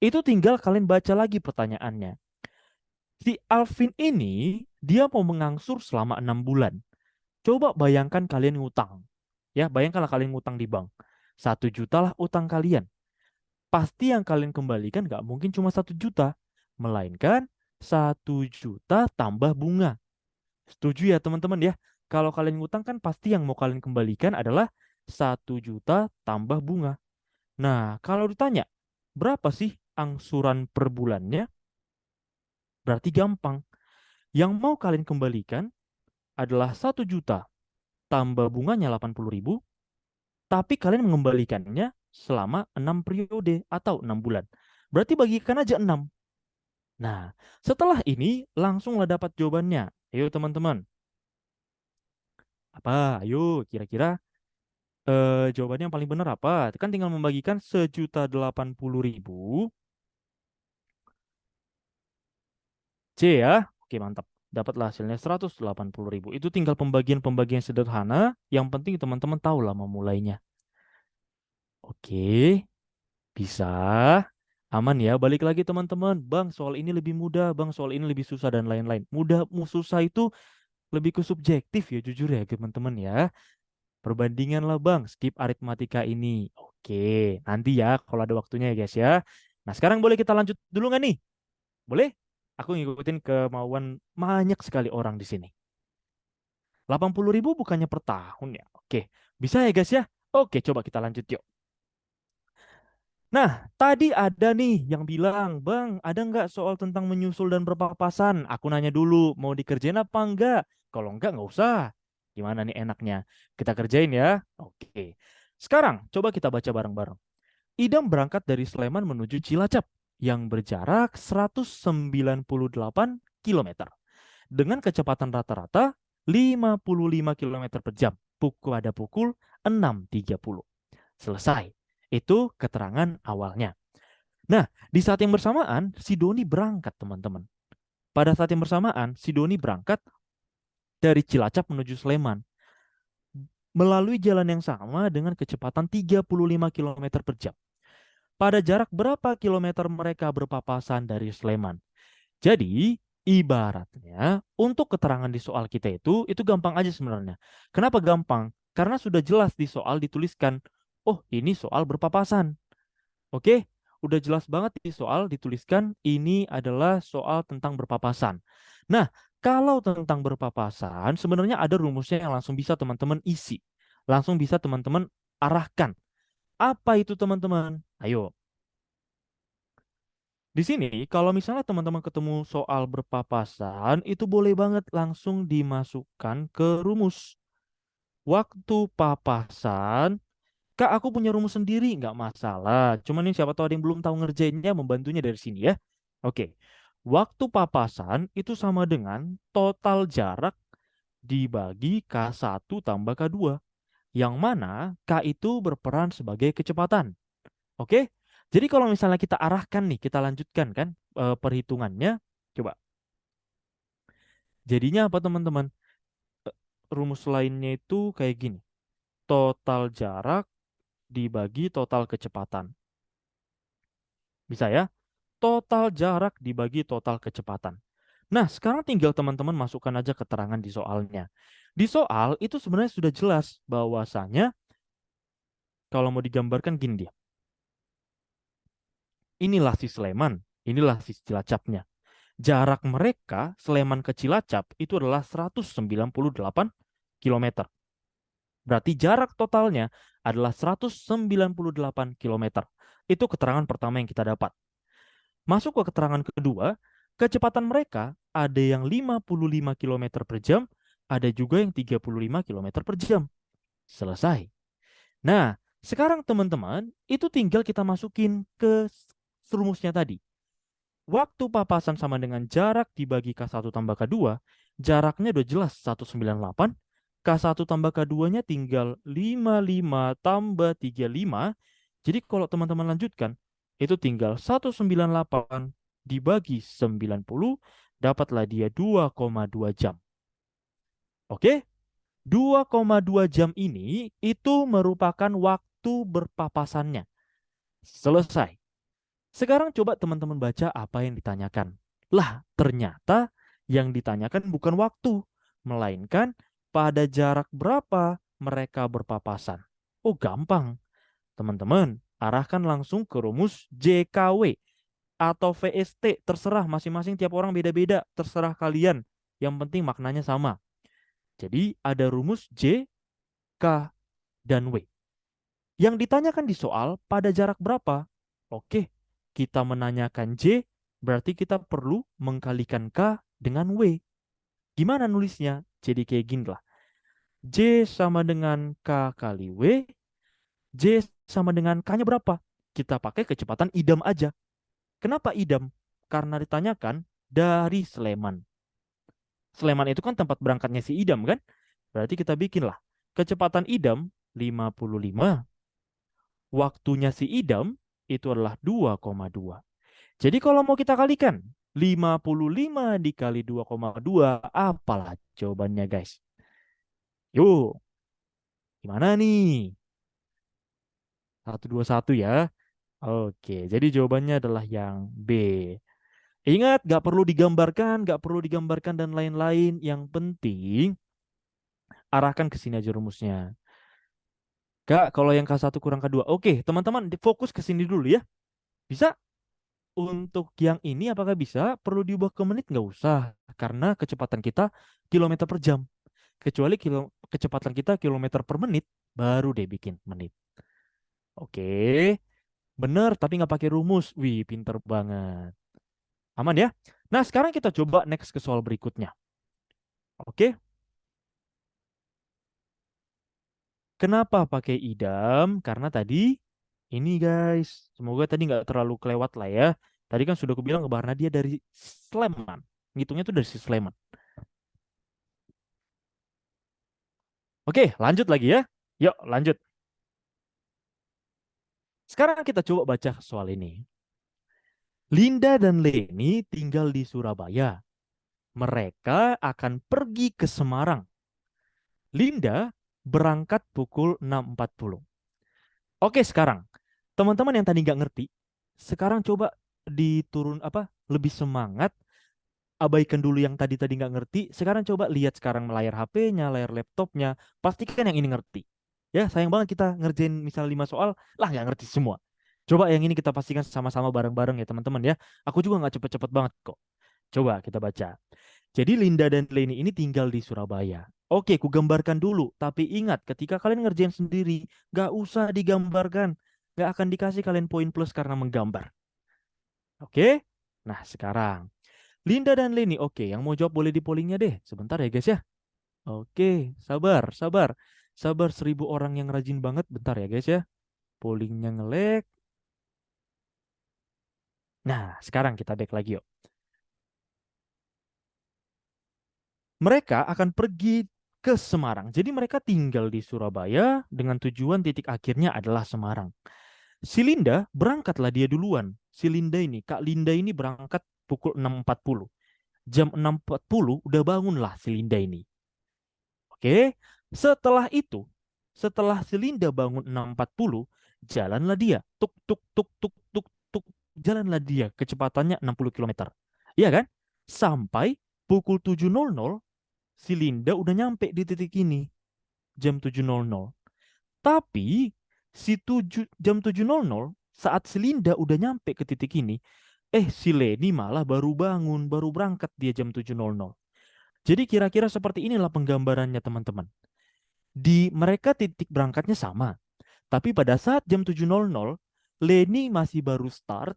itu tinggal kalian baca lagi pertanyaannya. Si Alvin ini, dia mau mengangsur selama 6 bulan. Coba bayangkan kalian ngutang. Ya, bayangkanlah kalian ngutang di bank. 1 juta lah utang kalian. Pasti yang kalian kembalikan nggak mungkin cuma 1 juta. Melainkan 1 juta tambah bunga. Setuju ya teman-teman ya? Kalau kalian ngutang kan pasti yang mau kalian kembalikan adalah 1 juta tambah bunga. Nah, kalau ditanya, berapa sih angsuran per bulannya? Berarti gampang. Yang mau kalian kembalikan adalah 1 juta tambah bunganya 80.000, tapi kalian mengembalikannya selama 6 periode atau 6 bulan. Berarti bagikan aja 6. Nah, setelah ini langsunglah dapat jawabannya. Ayo teman-teman. Apa? Ayo, kira-kira jawabannya yang paling benar apa? Kan tinggal membagikan 1.080.000 C ya. Oke, mantap. Dapatlah hasilnya 180.000. Itu tinggal pembagian-pembagian sederhana. Yang penting teman-teman tahu lah memulainya. Oke, bisa. Aman ya. Balik lagi teman-teman. Bang, soal ini lebih mudah. Bang, soal ini lebih susah dan lain-lain. Mudah, susah itu lebih ke subjektif ya, jujur ya teman-teman ya. Perbandingan lah bang, skip aritmatika ini. Oke, nanti ya kalau ada waktunya ya guys ya. Nah sekarang boleh kita lanjut dulu nggak nih? Boleh? Aku ngikutin kemauan banyak sekali orang di sini. 80.000 bukannya per tahun ya? Oke, bisa ya guys ya? Oke, coba kita lanjut yuk. Nah, tadi ada nih yang bilang, Bang, ada nggak soal tentang menyusul dan berpapasan? Aku nanya dulu, mau dikerjain apa enggak? Kalau enggak, nggak usah. Gimana nih enaknya? Kita kerjain ya? Oke. Sekarang, coba kita baca bareng-bareng. Idam berangkat dari Sleman menuju Cilacap yang berjarak 198 kilometer dengan kecepatan rata-rata 55 kilometer per jam. Pada pukul 6.30. Selesai. Itu keterangan awalnya. Nah, di saat yang bersamaan, si Doni berangkat, teman-teman. Pada saat yang bersamaan, si Doni berangkat dari Cilacap menuju Sleman melalui jalan yang sama dengan kecepatan 35 kilometer per jam. Pada jarak berapa kilometer mereka berpapasan dari Sleman? Jadi, ibaratnya untuk keterangan di soal kita itu gampang aja sebenarnya. Kenapa gampang? Karena sudah jelas di soal dituliskan, oh ini soal berpapasan. Oke, udah jelas banget di soal dituliskan ini adalah soal tentang berpapasan. Nah, kalau tentang berpapasan, sebenarnya ada rumusnya yang langsung bisa teman-teman isi. Langsung bisa teman-teman arahkan. Apa itu teman-teman? Ayo. Di sini, kalau misalnya teman-teman ketemu soal berpapasan, itu boleh banget langsung dimasukkan ke rumus. Waktu papasan, Kak, aku punya rumus sendiri, nggak masalah. Cuman ini siapa tahu ada yang belum tahu ngerjainnya, membantunya dari sini ya. Oke, waktu papasan itu sama dengan total jarak dibagi K1 tambah K2. Yang mana K itu berperan sebagai kecepatan. Oke, jadi kalau misalnya kita arahkan nih, kita lanjutkan kan perhitungannya. Coba, jadinya apa teman-teman? Rumus lainnya itu kayak gini. Total jarak dibagi total kecepatan. Bisa ya? Total jarak dibagi total kecepatan. Nah, sekarang tinggal teman-teman masukkan aja keterangan di soalnya. Di soal itu sebenarnya sudah jelas bahwasanya kalau mau digambarkan gini dia. Inilah si Sleman, inilah si Cilacapnya. Jarak mereka Sleman ke Cilacap itu adalah 198 kilometer. Berarti jarak totalnya adalah 198 kilometer. Itu keterangan pertama yang kita dapat. Masuk ke keterangan kedua, kecepatan mereka ada yang 55 kilometer per jam, ada juga yang 35 kilometer per jam. Selesai. Nah, sekarang teman-teman, itu tinggal kita masukin ke rumusnya tadi. Waktu papasan sama dengan jarak dibagi K1 tambah K2, jaraknya udah jelas 198, K1 tambah K2-nya tinggal 55 tambah 35. Jadi kalau teman-teman lanjutkan, itu tinggal 198 dibagi 90, dapatlah dia 2,2 jam. Oke? 2,2 jam ini itu merupakan waktu berpapasannya. Selesai. Sekarang coba teman-teman baca apa yang ditanyakan. Lah, ternyata yang ditanyakan bukan waktu, melainkan pada jarak berapa mereka berpapasan. Oh, gampang. Teman-teman, arahkan langsung ke rumus JKW atau VST, terserah masing-masing tiap orang beda-beda, terserah kalian. Yang penting maknanya sama. Jadi ada rumus J, K, dan W. Yang ditanyakan di soal pada jarak berapa? Oke, kita menanyakan J, berarti kita perlu mengkalikan K dengan W. Gimana nulisnya? Jadi kayak gini lah. J sama dengan K kali W, J sama dengan K-nya berapa? Kita pakai kecepatan idam aja. Kenapa idam? Karena ditanyakan dari Sleman. Sleman itu kan tempat berangkatnya si idam kan? Berarti kita bikinlah. Kecepatan idam 55. Waktunya si idam itu adalah 2,2. Jadi kalau mau kita kalikan, 55 dikali 2,2, apalah jawabannya guys? Yuk, gimana nih? 121 ya. Oke, jadi jawabannya adalah yang B. Ingat, gak perlu digambarkan dan lain-lain. Yang penting, arahkan ke sini aja rumusnya. Kak, kalau yang K1 kurang K2. Oke, teman-teman, fokus ke sini dulu ya. Bisa? Untuk yang ini apakah bisa? Perlu diubah ke menit? Nggak usah. Karena kecepatan kita kilometer per jam. Kecuali kecepatan kita kilometer per menit, baru deh bikin menit. Oke, bener tapi nggak pakai rumus. Wih, pinter banget. Aman ya? Nah, sekarang kita coba next ke soal berikutnya. Oke, kenapa pakai idam? Karena tadi ini guys, semoga tadi nggak terlalu kelewat lah ya. Tadi kan sudah aku bilang karena dia dari Sleman. Ngitungnya tuh dari si Sleman. Oke, lanjut lagi ya. Yuk, lanjut. Sekarang kita coba baca soal ini. Linda dan Leni tinggal di Surabaya. Mereka akan pergi ke Semarang. Linda berangkat pukul 6.40. Oke, sekarang teman-teman yang tadi nggak ngerti, sekarang coba diturun apa? Lebih semangat, abaikan dulu yang tadi-tadi nggak ngerti. Sekarang coba lihat sekarang layar HP-nya, layar laptopnya. Pastikan yang ini ngerti. Ya, sayang banget kita ngerjain misal 5 soal, lah nggak ngerti semua. Coba yang ini kita pastikan sama-sama bareng-bareng ya teman-teman ya. Aku juga nggak cepet-cepet banget kok. Coba kita baca. Jadi Linda dan Leni ini tinggal di Surabaya. Oke, ku gambarkan dulu. Tapi ingat, ketika kalian ngerjain sendiri, nggak usah digambarkan. Nggak akan dikasih kalian poin plus karena menggambar. Oke? Nah, sekarang. Linda dan Leni, oke. Yang mau jawab boleh di pollingnya deh. Sebentar ya guys ya. Oke, sabar, sabar. Sabar 1.000 orang yang rajin banget. Bentar ya guys ya. Pollingnya ngelek. Nah, sekarang kita back lagi yuk. Mereka akan pergi ke Semarang. Jadi mereka tinggal di Surabaya dengan tujuan titik akhirnya adalah Semarang. Si Linda berangkatlah dia duluan. Si Linda ini, Kak Linda ini berangkat pukul 6.40. Jam 6.40 udah bangunlah si Linda ini. Oke, setelah itu, setelah si Linda bangun 6.40, jalanlah dia. Tuk, tuk, tuk, tuk, tuk, tuk. Jalanlah dia, kecepatannya 60 kilometer. Iya kan? Sampai pukul 7.00, si Linda udah nyampe di titik ini. Jam 7.00. Tapi jam 7.00 saat si Linda udah nyampe ke titik ini, si Leni malah baru bangun, baru berangkat dia jam 7.00. Jadi kira-kira seperti inilah penggambarannya teman-teman. Di mereka titik berangkatnya sama, tapi pada saat jam 7.00 Leni masih baru start,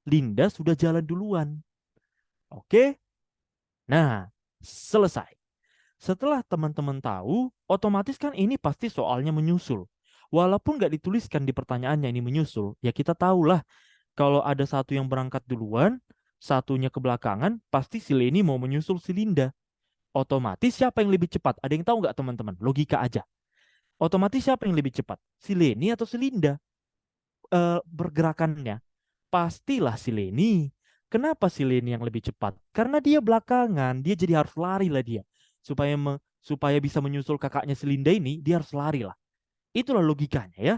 Linda sudah jalan duluan. Oke? Nah, selesai. Setelah teman-teman tahu, otomatis kan ini pasti soalnya menyusul. Walaupun nggak dituliskan di pertanyaannya ini menyusul, ya kita tahulah kalau ada satu yang berangkat duluan, satunya kebelakangan, pasti si Leni mau menyusul si Linda. Otomatis siapa yang lebih cepat? Ada yang tahu nggak teman-teman? Logika aja. Otomatis siapa yang lebih cepat? Si Leni atau si Linda? Bergerakannya. Pastilah si Leni. Kenapa si Lenny yang lebih cepat? Karena dia belakangan, dia jadi harus lari lah dia. Supaya bisa menyusul kakaknya si Linda ini, dia harus lari lah. Itulah logikanya ya.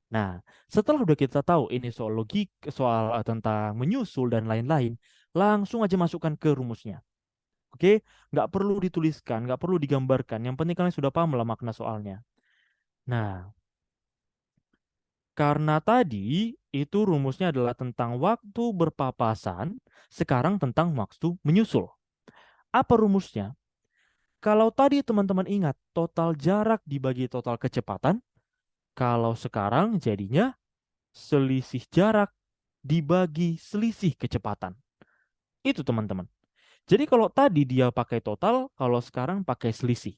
Nah, setelah udah kita tahu ini soal logik, soal tentang menyusul dan lain-lain, langsung aja masukkan ke rumusnya. Oke, nggak perlu dituliskan, nggak perlu digambarkan. Yang penting kalian sudah paham lah makna soalnya. Nah, karena tadi itu rumusnya adalah tentang waktu berpapasan, sekarang tentang waktu menyusul. Apa rumusnya? Kalau tadi teman-teman ingat total jarak dibagi total kecepatan, kalau sekarang jadinya selisih jarak dibagi selisih kecepatan. Itu teman-teman. Jadi kalau tadi dia pakai total, kalau sekarang pakai selisih.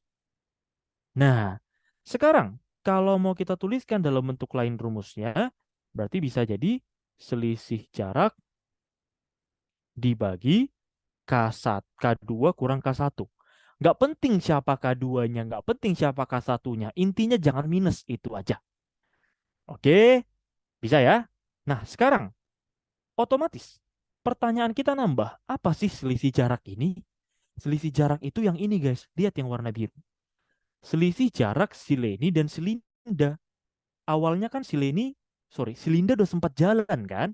Nah, sekarang kalau mau kita tuliskan dalam bentuk lain rumusnya, berarti bisa jadi selisih jarak dibagi K1, K2 kurang K1. Nggak penting siapa K2-nya, nggak penting siapa K1-nya. Intinya jangan minus, itu aja. Oke, bisa ya? Nah, sekarang otomatis pertanyaan kita nambah. Apa sih selisih jarak ini? Selisih jarak itu yang ini guys. Lihat yang warna biru. Selisih jarak si Leni dan si Linda. Awalnya kan si Linda udah sempat jalan kan?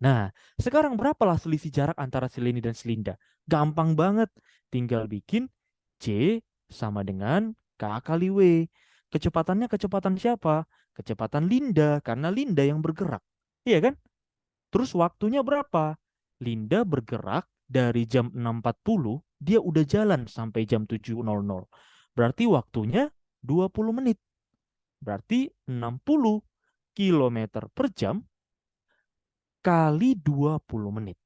Nah, sekarang berapalah selisih jarak antara si Leni dan si Linda? Gampang banget. Tinggal bikin C sama dengan K kali W. Kecepatannya kecepatan siapa? Kecepatan Linda, karena Linda yang bergerak. Iya kan? Terus waktunya berapa? Linda bergerak dari jam 6.40, dia udah jalan sampai jam 7.00. Berarti waktunya 20 menit. Berarti 60 kilometer per jam kali 20 menit.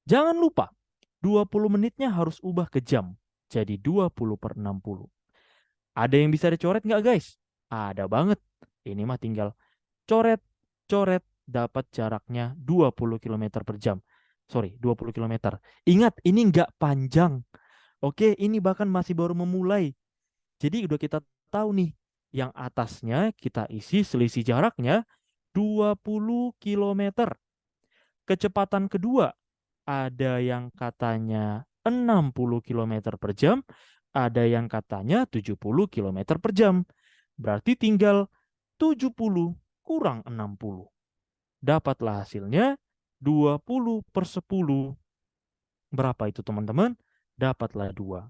Jangan lupa, 20 menitnya harus ubah ke jam. Jadi 20 per 60. Ada yang bisa dicoret nggak guys? Ada banget. Ini mah tinggal coret, coret, dapat jaraknya 20 kilometer per jam. Sorry, 20 kilometer. Ingat, ini nggak panjang. Oke, ini bahkan masih baru memulai. Jadi udah kita tahu nih, yang atasnya kita isi selisih jaraknya 20 kilometer. Kecepatan kedua, ada yang katanya 60 kilometer per jam, ada yang katanya 70 kilometer per jam. Berarti tinggal 70 kurang 60. Dapatlah hasilnya 20 per 10. Berapa itu teman-teman? Dapatlah 2.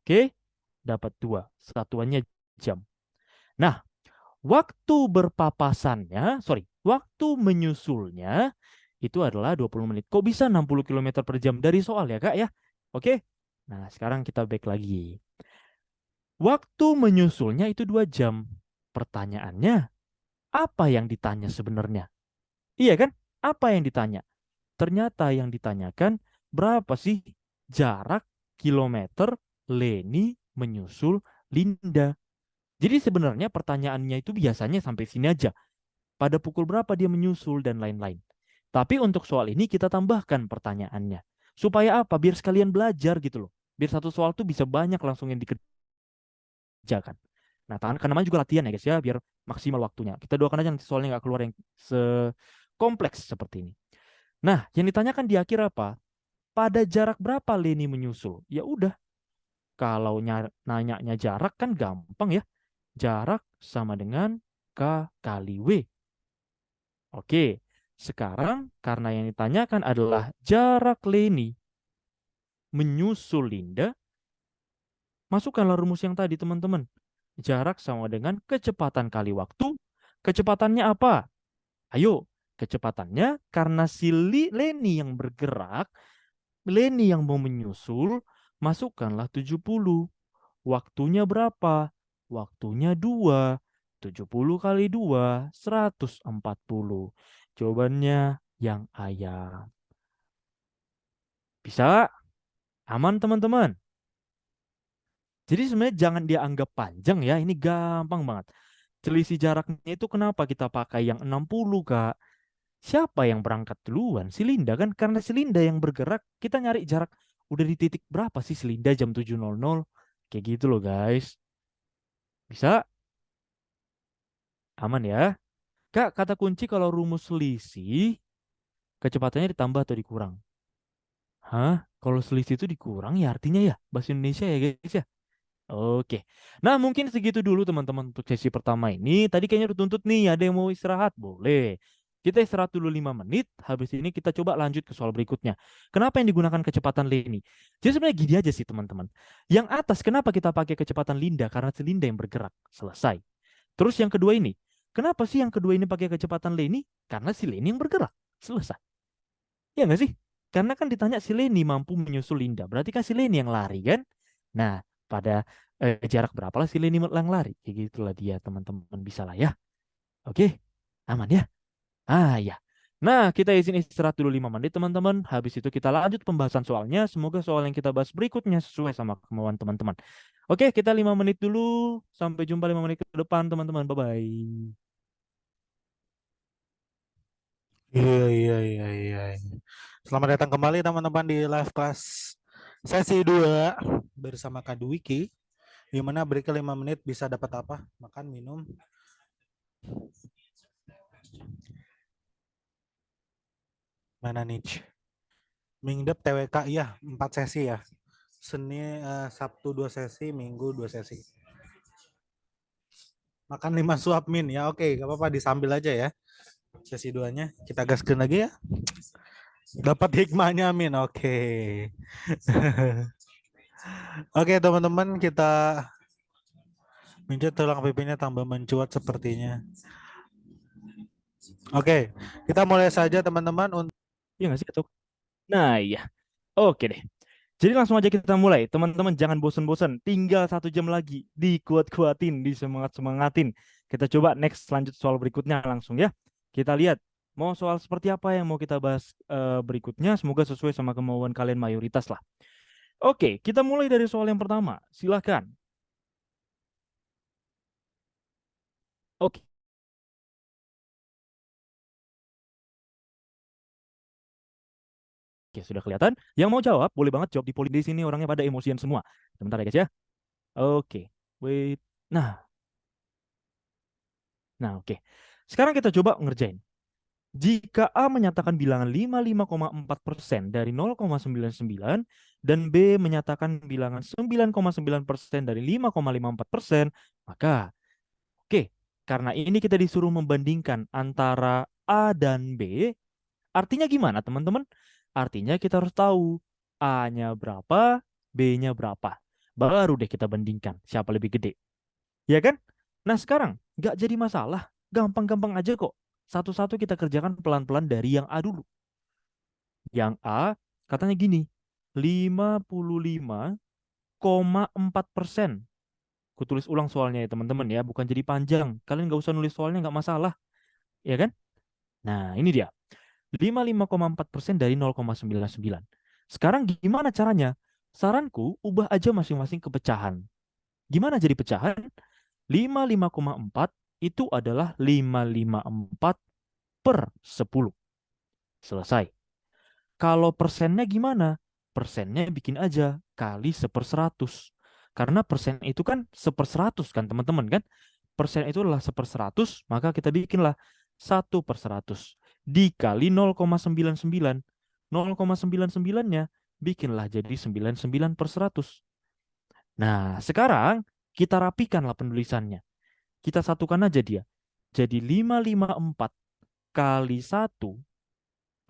Oke, dapat 2. Satuannya jam. Nah, waktu menyusulnya itu adalah 20 menit. Kok bisa 60 kilometer per jam dari soal ya Kak ya? Oke, nah sekarang kita back lagi. Waktu menyusulnya itu 2 jam. Pertanyaannya, apa yang ditanya sebenarnya? Iya kan? Apa yang ditanya? Ternyata yang ditanyakan berapa sih jarak kilometer Leni menyusul Linda. Jadi sebenarnya pertanyaannya itu biasanya sampai sini aja. Pada pukul berapa dia menyusul dan lain-lain. Tapi untuk soal ini kita tambahkan pertanyaannya. Supaya apa? Biar sekalian belajar gitu loh. Biar satu soal tuh bisa banyak langsung yang dikerjakan. Nah, karena namanya juga latihan ya guys ya, biar maksimal waktunya. Kita doakan aja nanti soalnya nggak keluar yang sekompleks seperti ini. Nah, yang ditanyakan di akhir apa? Pada jarak berapa Leni menyusul? Ya udah, kalau nanyanya jarak kan gampang ya. Jarak sama dengan K kali W. Oke, sekarang karena yang ditanyakan adalah jarak Leni menyusul Linda, masukkanlah rumus yang tadi teman-teman. Jarak sama dengan kecepatan kali waktu. Kecepatannya apa? Ayo, kecepatannya karena si Leni yang bergerak, Leni yang mau menyusul, masukkanlah 70. Waktunya berapa? Waktunya 2. 70 kali 2, 140. Jawabannya yang ayam. Bisa? Aman teman-teman? Jadi sebenarnya jangan dianggap panjang ya, ini gampang banget. Selisih jaraknya itu kenapa kita pakai yang 60 Kak? Siapa yang berangkat duluan? Si Linda kan? Karena si Linda yang bergerak, kita nyari jarak udah di titik berapa sih si Linda jam 7.00. Kayak gitu loh guys. Bisa? Aman ya? Kak, kata kunci kalau rumus selisih Kecepatannya ditambah atau dikurang? Hah? Kalau selisih itu dikurang ya artinya ya bahasa Indonesia ya guys ya. Oke. Nah, mungkin segitu dulu teman-teman untuk sesi pertama ini. Tadi kayaknya udah tuntut nih, ada yang mau istirahat? Boleh. Kita istirahat dulu 5 menit, habis ini kita coba lanjut ke soal berikutnya. Kenapa yang digunakan kecepatan Lenny? Jadi sebenarnya gini aja sih teman-teman. Yang atas kenapa kita pakai kecepatan Linda? Karena si Linda yang bergerak. Selesai. Terus yang kedua ini, kenapa sih yang kedua ini pakai kecepatan Lenny? Karena si Lenny yang bergerak. Selesai. Ya nggak sih? Karena kan ditanya si Lenny mampu menyusul Linda. Berarti kan si Lenny yang lari kan? Nah, pada jarak berapa lah si Lenny yang lari? Kayak gitulah dia teman-teman bisa lah ya. Oke, aman ya? Ah ya. Nah, kita izin istirahat dulu 5 menit teman-teman. Habis itu kita lanjut pembahasan soalnya. Semoga soal yang kita bahas berikutnya sesuai sama kemauan teman-teman. Oke, kita 5 menit dulu. Sampai jumpa 5 menit ke depan teman-teman. Bye-bye. Iya, iya, iya, iya, iya. Selamat datang kembali teman-teman di live class sesi 2 bersama Kak Dwiki. Di mana break 5 menit bisa dapat apa? Makan, minum. Mana nih? Mingdep TWK iya 4 sesi ya. Senin, Sabtu 2 sesi, Minggu 2 sesi. Makan 5 suap min ya. Oke, gak apa-apa disambil aja ya. Sesi 2-nya kita gaskan lagi ya. Dapat hikmahnya min. Oke. Oke, teman-teman, kita minjat tulang pipinya tambah mencuat sepertinya. Oke, kita mulai saja teman-teman. Iya nggak sih, Atuk? Nah, iya. Oke deh. Jadi langsung aja kita mulai. Teman-teman jangan bosan-bosan. Tinggal 1 jam lagi. Dikuat-kuatin, disemangat-semangatin. Kita coba next lanjut soal berikutnya langsung ya. Kita lihat mau soal seperti apa yang mau kita bahas berikutnya. Semoga sesuai sama kemauan kalian mayoritas lah. Oke, kita mulai dari soal yang pertama. Silahkan. Oke, oke, sudah kelihatan. Yang mau jawab boleh banget jawab di polling di sini orangnya pada emosian semua. Sebentar ya guys ya. Oke, wait. Nah, oke. Sekarang kita coba ngerjain. Jika A menyatakan bilangan 55,4% dari 0,99 dan B menyatakan bilangan 9,9% dari 5,54%, maka oke, karena ini kita disuruh membandingkan antara A dan B, artinya gimana teman-teman? Artinya kita harus tahu A-nya berapa, B-nya berapa. Baru deh kita bandingkan siapa lebih gede. Ya kan? Nah sekarang nggak jadi masalah. Gampang-gampang aja kok. Satu-satu kita kerjakan pelan-pelan dari yang A dulu. Yang A katanya gini, 55,4%. Aku tulis ulang soalnya ya teman-teman ya, bukan jadi panjang. Kalian nggak usah nulis soalnya nggak masalah, ya kan? Nah ini dia, 55,4% dari 0,99. Sekarang gimana caranya? Saranku, ubah aja masing-masing ke pecahan. Gimana jadi pecahan? 55,4 itu adalah 554 per 10. Selesai. Kalau persennya gimana? Persennya bikin aja kali 1/100. Karena persen itu kan 1/100 kan teman-teman kan? Persen itu adalah 1/100, maka kita bikinlah 1/100 dikali 0,99. 0,99-nya bikinlah jadi 99/100. Nah, sekarang kita rapikanlah penulisannya. Kita satukan aja dia. Jadi 554 kali 1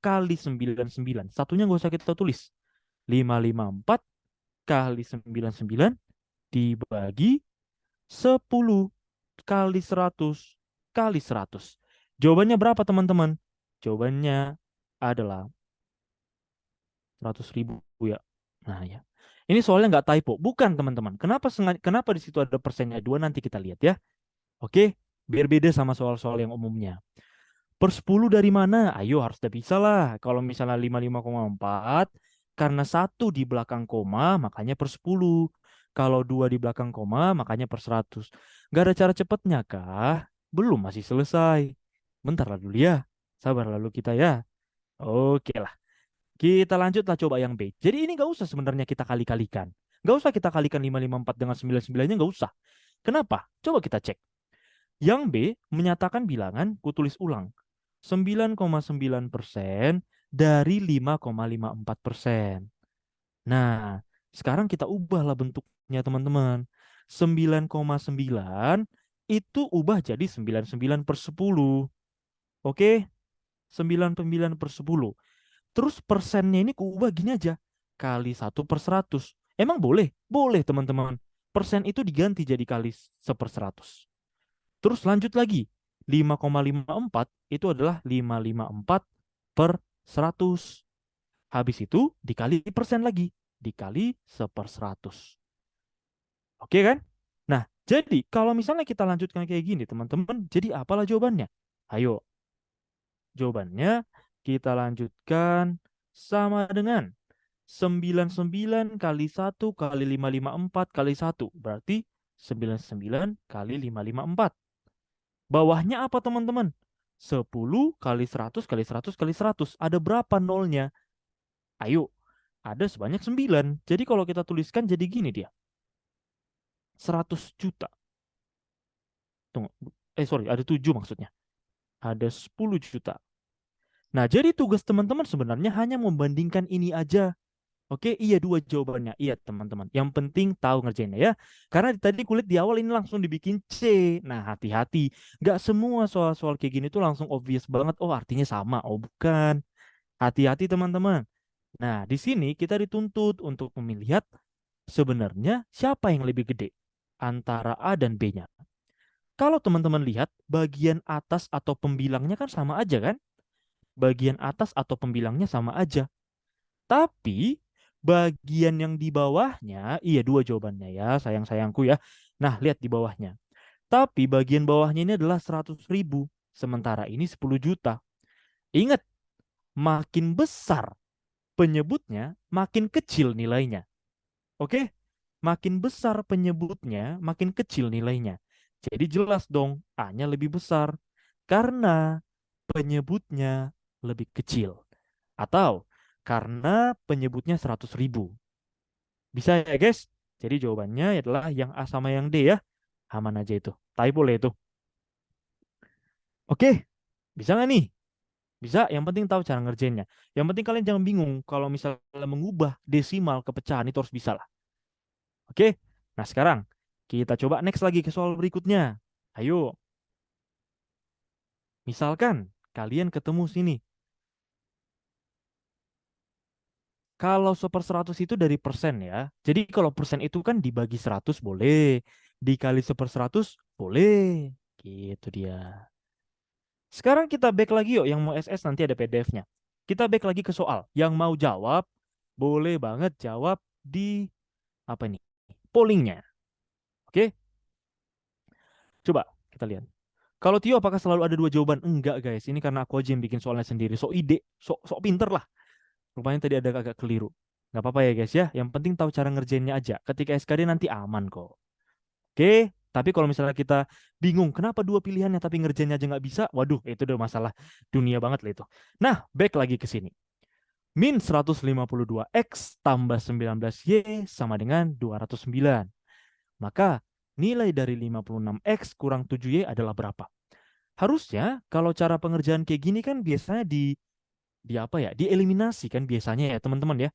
kali 99. Satunya nggak usah kita tulis. 554 kali 99 dibagi 10 kali 100 kali 100. Jawabannya berapa teman-teman? Jawabannya adalah 100.000 ya. Nah ya. Ini soalnya nggak typo. Bukan teman-teman. Kenapa di situ ada persennya 2 nanti kita lihat ya. Oke, biar beda sama soal-soal yang umumnya. Per 10 dari mana? Ayo harus udah bisa lah. Kalau misalnya 55,4, karena satu di belakang koma, makanya per 10. Kalau dua di belakang koma, makanya per 100. Gak ada cara cepatnya kah? Belum, masih selesai. Bentar lah dulu ya. Sabar lalu kita ya. Oke lah. Kita lanjutlah coba yang B. Jadi ini gak usah sebenarnya kita kali-kalikan. Gak usah kita kalikan 554 dengan 99-nya, gak usah. Kenapa? Coba kita cek. Yang B menyatakan bilangan, kutulis ulang. 9,9% dari 5,54%. Nah, sekarang kita ubahlah bentuknya teman-teman. 9,9 itu ubah jadi 99/10. Oke, 99/10. Terus persennya ini kuubah gini aja. Kali 1/100. Emang boleh? Boleh teman-teman. Persen itu diganti jadi kali 1/100. Terus lanjut lagi. 5,54 itu adalah 554/100. Habis itu dikali persen lagi. Dikali 1/100. Oke kan? Nah, jadi kalau misalnya kita lanjutkan kayak gini teman-teman, jadi apalah jawabannya? Ayo, jawabannya kita lanjutkan sama dengan 99 kali 1 kali 554 kali 1. Berarti 99 kali 554. Bawahnya apa teman-teman? 10 kali 100 kali 100 kali 100. Ada berapa nolnya? Ayo, ada sebanyak 9. Jadi kalau kita tuliskan jadi gini dia. 100 juta. Tunggu. Sorry, ada 7 maksudnya. Ada 10 juta. Nah, jadi tugas teman-teman sebenarnya hanya membandingkan ini aja. Oke, iya dua jawabannya. Iya, teman-teman. Yang penting tahu ngerjainnya ya. Karena tadi kulit di awal ini langsung dibikin C. Nah, hati-hati. Nggak semua soal-soal kayak gini tuh langsung obvious banget. Oh, artinya sama. Oh, bukan. Hati-hati, teman-teman. Nah, di sini kita dituntut untuk melihat sebenarnya siapa yang lebih gede antara A dan B-nya. Kalau teman-teman lihat, bagian atas atau pembilangnya kan sama aja kan? Bagian atas atau pembilangnya sama aja. Tapi bagian yang di bawahnya, iya dua jawabannya ya, sayang-sayangku ya. Nah, lihat di bawahnya. Tapi bagian bawahnya ini adalah 100.000. Sementara ini 10 juta. Ingat, makin besar penyebutnya, makin kecil nilainya. Oke? Makin besar penyebutnya, makin kecil nilainya. Jadi jelas dong, A-nya lebih besar. Karena penyebutnya lebih kecil. Atau karena penyebutnya 100.000. Bisa ya guys? Jadi jawabannya adalah yang A sama yang D ya. Aman aja itu. Tapi boleh itu. Oke, bisa nggak nih? Bisa, yang penting tahu cara ngerjainnya. Yang penting kalian jangan bingung kalau misalnya mengubah desimal ke pecahan itu harus bisa lah. Oke, nah sekarang kita coba next lagi ke soal berikutnya. Ayo, misalkan kalian ketemu sini. Kalau 1/100 itu dari persen ya. Jadi kalau persen itu kan dibagi 100 boleh. Dikali 1/100 boleh. Gitu dia. Sekarang kita back lagi yuk, yang mau SS nanti ada PDF-nya. Kita back lagi ke soal. Yang mau jawab, boleh banget jawab di apa ini? Pollingnya. Oke, coba kita lihat. Kalau Tio apakah selalu ada dua jawaban? Enggak guys, ini karena aku aja yang bikin soalnya sendiri. Sok ide, sok pinter lah. Rupanya tadi ada agak keliru. Nggak apa-apa ya guys ya. Yang penting tahu cara ngerjainnya aja. Ketika SKD nanti aman kok. Oke, tapi kalau misalnya kita bingung kenapa dua pilihannya tapi ngerjainnya aja nggak bisa, waduh itu udah masalah dunia banget lah itu. Nah, back lagi ke sini. Min 152x tambah 19y sama dengan 209. Maka nilai dari 56x kurang 7y adalah berapa? Harusnya kalau cara pengerjaan kayak gini kan biasanya di apa ya? Dieliminasi kan biasanya ya teman-teman ya.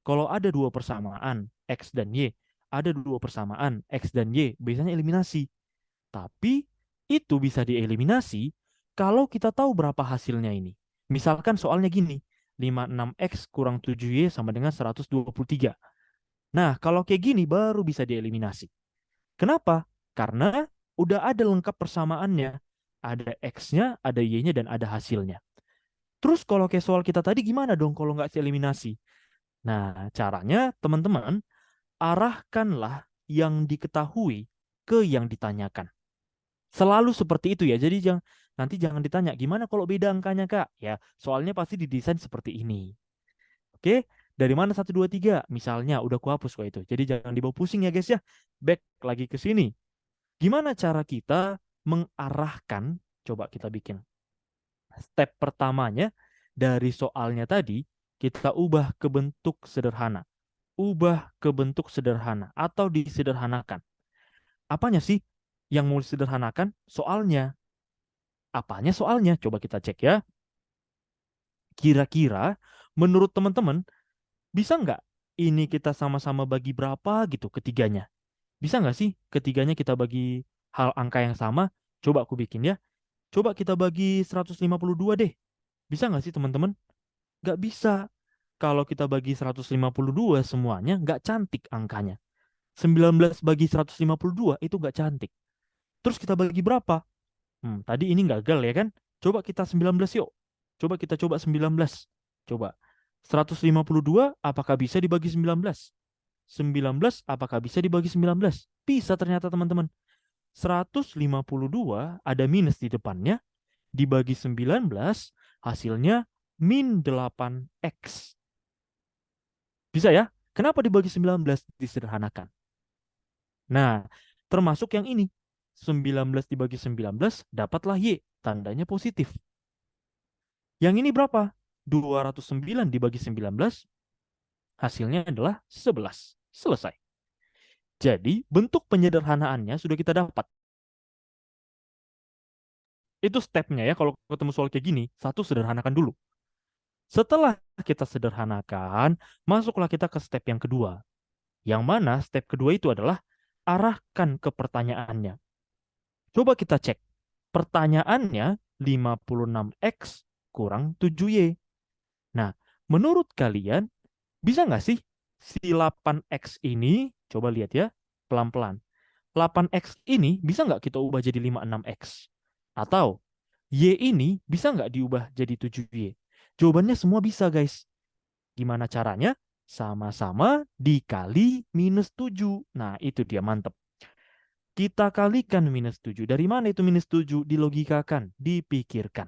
Kalau ada dua persamaan x dan y, ada dua persamaan x dan y, biasanya eliminasi. Tapi itu bisa dieliminasi kalau kita tahu berapa hasilnya ini. Misalkan soalnya gini, 56x kurang 7y sama dengan 123. Nah, kalau kayak gini baru bisa dieliminasi. Kenapa? Karena udah ada lengkap persamaannya. Ada x-nya, ada y-nya, dan ada hasilnya. Terus kalau kayak soal kita tadi gimana dong kalau nggak dieliminasi? Nah, caranya teman-teman, arahkanlah yang diketahui ke yang ditanyakan. Selalu seperti itu ya. Jadi nanti jangan ditanya gimana kalau beda angkanya Kak. Ya, soalnya pasti didesain seperti ini. Oke, dari mana 1, 2, 3? Misalnya udah kuhapus kok itu. Jadi jangan dibawa pusing ya guys ya. Back lagi ke sini. Gimana cara kita mengarahkan? Coba kita bikin. Step pertamanya dari soalnya tadi kita ubah ke bentuk sederhana. Ubah ke bentuk sederhana atau disederhanakan. Apanya sih yang mau disederhanakan? Soalnya. Apanya soalnya? Coba kita cek ya. Kira-kira menurut teman-teman bisa nggak ini kita sama-sama bagi berapa gitu ketiganya? Bisa nggak sih ketiganya kita bagi hal angka yang sama? Coba aku bikin ya. Coba kita bagi 152 deh. Bisa nggak sih teman-teman? Nggak bisa. Kalau kita bagi 152 semuanya nggak cantik angkanya. 19 bagi 152 itu nggak cantik. Terus kita bagi berapa? Tadi ini gagal ya kan? Coba kita 19 yuk. Coba 19. Coba. 152 apakah bisa dibagi 19? 19 apakah bisa dibagi 19? Bisa ternyata teman-teman. 152 ada minus di depannya. Dibagi 19 hasilnya min 8x. Bisa ya? Kenapa dibagi 19 disederhanakan? Nah, termasuk yang ini. 19 dibagi 19 dapatlah Y. Tandanya positif. Yang ini berapa? 209 dibagi 19 hasilnya adalah 11. Selesai. Jadi, bentuk penyederhanaannya sudah kita dapat. Itu stepnya ya, kalau ketemu soal kayak gini, satu sederhanakan dulu. Setelah kita sederhanakan, masuklah kita ke step yang kedua. Yang mana step kedua itu adalah arahkan ke pertanyaannya. Coba kita cek. Pertanyaannya 56x kurang 7y. Nah, menurut kalian bisa nggak sih si 8x ini, coba lihat ya, pelan-pelan. 8x ini bisa nggak kita ubah jadi 56x? Atau y ini bisa nggak diubah jadi 7y? Jawabannya semua bisa, guys. Gimana caranya? Sama-sama dikali minus 7. Nah, itu dia, mantep. Kita kalikan minus 7. Dari mana itu minus 7? Dilogikakan, dipikirkan.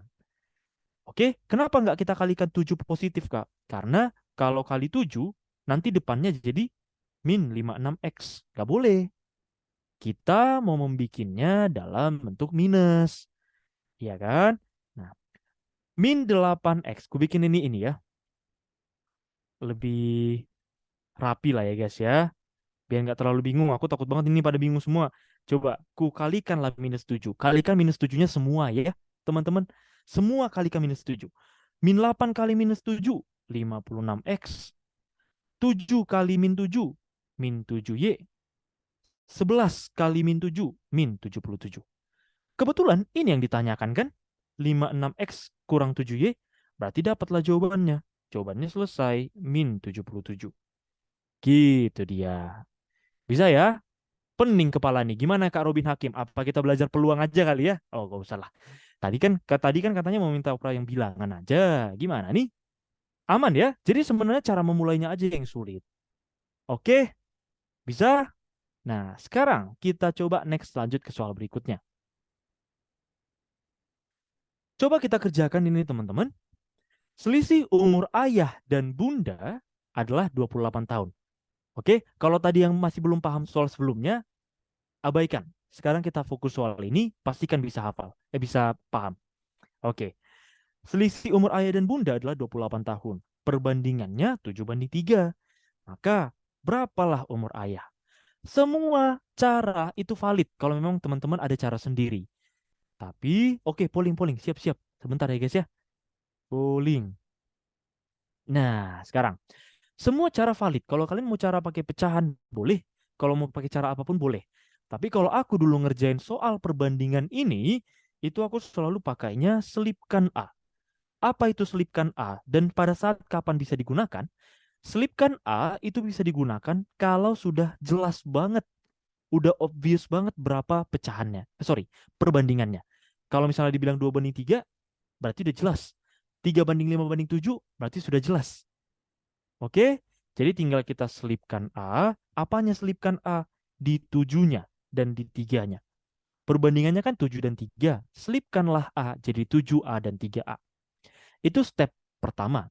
Oke, kenapa nggak kita kalikan 7 positif, Kak? Karena kalau kali 7, nanti depannya jadi min 56x. Nggak boleh. Kita mau membikinnya dalam bentuk minus. Iya kan? Nah, min 8x. Ku bikin ini ya. Lebih rapi lah ya, guys ya. Biar nggak terlalu bingung. Aku takut banget ini pada bingung semua. Coba, ku kalikanlah minus 7. Kalikan minus 7-nya semua ya, teman-teman. Semua kalikan minus 7. Min 8 kali minus 7, 56x. 7 kali min 7, min 7y. 11 kali min 7, min 77. Kebetulan ini yang ditanyakan kan? 56x kurang 7y, berarti dapatlah jawabannya. Jawabannya selesai, min 77. Gitu dia. Bisa ya? Pening kepala nih. Gimana Kak Robin Hakim? Apa kita belajar peluang aja kali ya? Oh, gak usah lah. Tadi kan katanya mau minta operasi yang bilangan aja. Gimana nih? Aman ya? Jadi sebenarnya cara memulainya aja yang sulit. Oke, bisa? Nah, sekarang kita coba next lanjut ke soal berikutnya. Coba kita kerjakan ini teman-teman. Selisih umur ayah dan bunda adalah 28 tahun. Oke, kalau tadi yang masih belum paham soal sebelumnya, abaikan. Sekarang kita fokus soal ini, pastikan bisa hafal. Bisa paham. Oke, selisih umur ayah dan bunda adalah 28 tahun. Perbandingannya 7:3. Maka, berapalah umur ayah? Semua cara itu valid kalau memang teman-teman ada cara sendiri. Tapi, oke, polling. Siap-siap. Sebentar ya guys ya. Polling. Nah, sekarang. Semua cara valid. Kalau kalian mau cara pakai pecahan, boleh. Kalau mau pakai cara apapun, boleh. Tapi kalau aku dulu ngerjain soal perbandingan ini, itu aku selalu pakainya selipkan A. Apa itu selipkan A? Dan pada saat kapan bisa digunakan? Selipkan A itu bisa digunakan kalau sudah jelas banget, udah obvious banget berapa pecahannya. Sorry, perbandingannya. Kalau misalnya dibilang 2:3, berarti udah jelas. 3:5:7, berarti sudah jelas. Oke, jadi tinggal kita selipkan A. Apanya selipkan A? Di 7-nya dan di 3-nya. Perbandingannya kan 7 dan 3. Selipkanlah A jadi 7A dan 3A. Itu step pertama.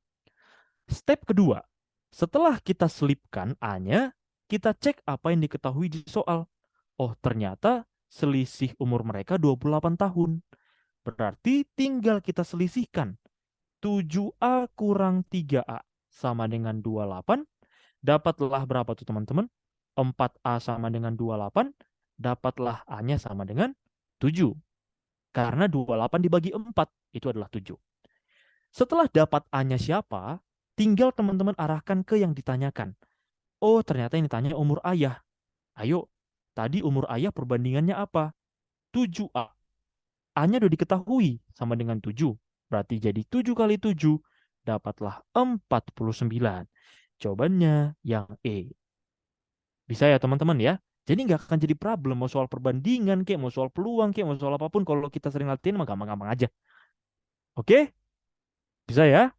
Step kedua, setelah kita selipkan A-nya, kita cek apa yang diketahui di soal. Oh, ternyata selisih umur mereka 28 tahun. Berarti tinggal kita selisihkan. 7A kurang 3A sama dengan 28. Dapatlah berapa tuh teman-teman? 4A sama dengan 28. Dapatlah A-nya sama dengan 7. Karena 28 dibagi 4 itu adalah 7. Setelah dapat A-nya siapa, tinggal teman-teman arahkan ke yang ditanyakan. Oh, ternyata ini tanya umur ayah. Ayo, tadi umur ayah perbandingannya apa? 7A. A-nya udah diketahui sama dengan 7. Berarti jadi 7 kali 7, dapatlah 49. Jawabannya yang E. Bisa ya teman-teman ya? Jadi nggak akan jadi problem mau soal perbandingan kayak mau soal peluang kayak mau soal apapun kalau kita sering latihan mah gampang-gampang aja. Oke? Bisa ya?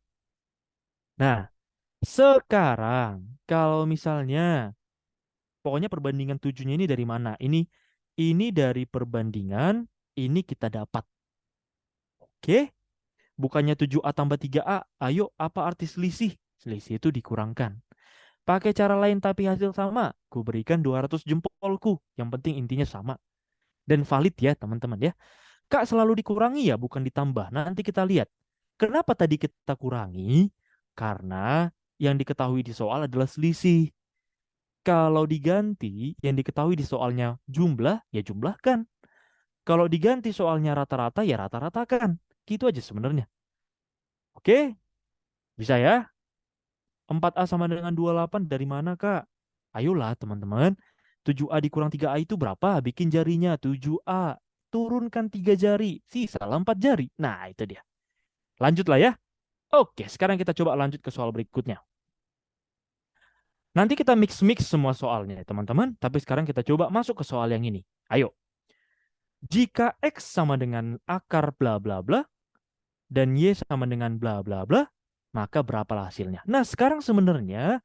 Nah, sekarang kalau misalnya pokoknya perbandingan tujuhnya ini dari mana? Ini dari perbandingan ini kita dapat. Oke? Bukannya 7A tambah 3A. Ayo, apa arti selisih? Selisih itu dikurangkan. Pakai cara lain tapi hasil sama. Ku berikan 200 jempolku. Yang penting intinya sama. Dan valid ya teman-teman ya. Kak selalu dikurangi ya, bukan ditambah. Nanti kita lihat. Kenapa tadi kita kurangi? Karena yang diketahui di soal adalah selisih. Kalau diganti, yang diketahui di soalnya jumlah, ya jumlahkan. Kalau diganti soalnya rata-rata, ya rata-ratakan. Gitu aja sebenarnya. Oke, bisa ya? 4A sama dengan 28 dari mana, Kak? Ayolah, teman-teman. 7A dikurang 3A itu berapa? Bikin jarinya 7A. Turunkan 3 jari. Sisa 4 jari. Nah, itu dia. Lanjutlah ya. Oke, sekarang kita coba lanjut ke soal berikutnya. Nanti kita mix-mix semua soalnya, teman-teman. Tapi sekarang kita coba masuk ke soal yang ini. Ayo. Jika X sama dengan akar bla bla bla, dan Y sama dengan bla bla bla, maka berapalah hasilnya? Nah, sekarang sebenarnya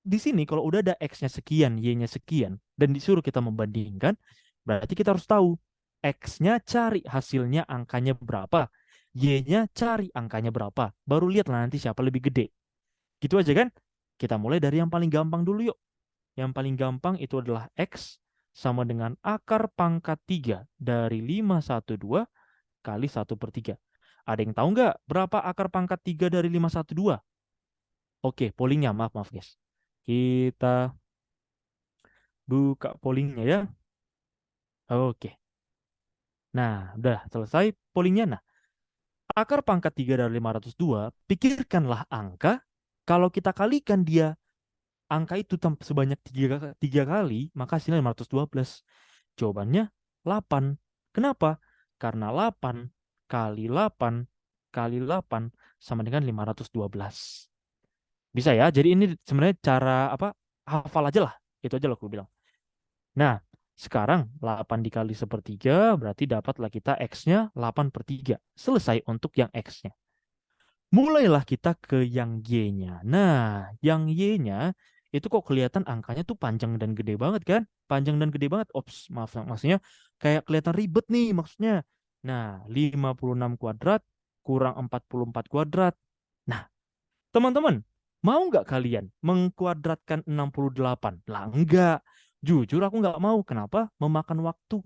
di sini kalau udah ada X-nya sekian, Y-nya sekian, dan disuruh kita membandingkan, berarti kita harus tahu X-nya cari hasilnya angkanya berapa, Y-nya cari angkanya berapa. Baru lihatlah nanti siapa lebih gede. Gitu aja kan? Kita mulai dari yang paling gampang dulu yuk. Yang paling gampang itu adalah X sama dengan akar pangkat 3 dari 512 kali 1/3. Ada yang tahu nggak berapa akar pangkat 3 dari 512? Oke, pollingnya. Maaf, maaf guys. Kita buka pollingnya ya. Oke. Nah, udah selesai pollingnya. Nah, akar pangkat 3 dari 502, pikirkanlah angka. Kalau kita kalikan dia, angka itu sebanyak 3 kali, maka hasilnya 512. Jawabannya 8. Kenapa? Karena 8 kali 8 kali 8 sama dengan 512. Bisa ya? Jadi ini sebenarnya cara apa? Hafal aja lah. Itu aja loh aku bilang. Nah, sekarang 8 dikali sepertiga berarti dapatlah kita X-nya 8/3. Selesai untuk yang X-nya. Mulailah kita ke yang Y-nya. Nah, yang Y-nya itu kok kelihatan angkanya tuh panjang dan gede banget kan? Panjang dan gede banget. Ops, maaf, maksudnya kayak kelihatan ribet nih maksudnya. Nah, 56 kuadrat kurang 44 kuadrat. Nah, teman-teman, mau nggak kalian mengkuadratkan 68? Lah enggak. Jujur aku nggak mau. Kenapa? Memakan waktu.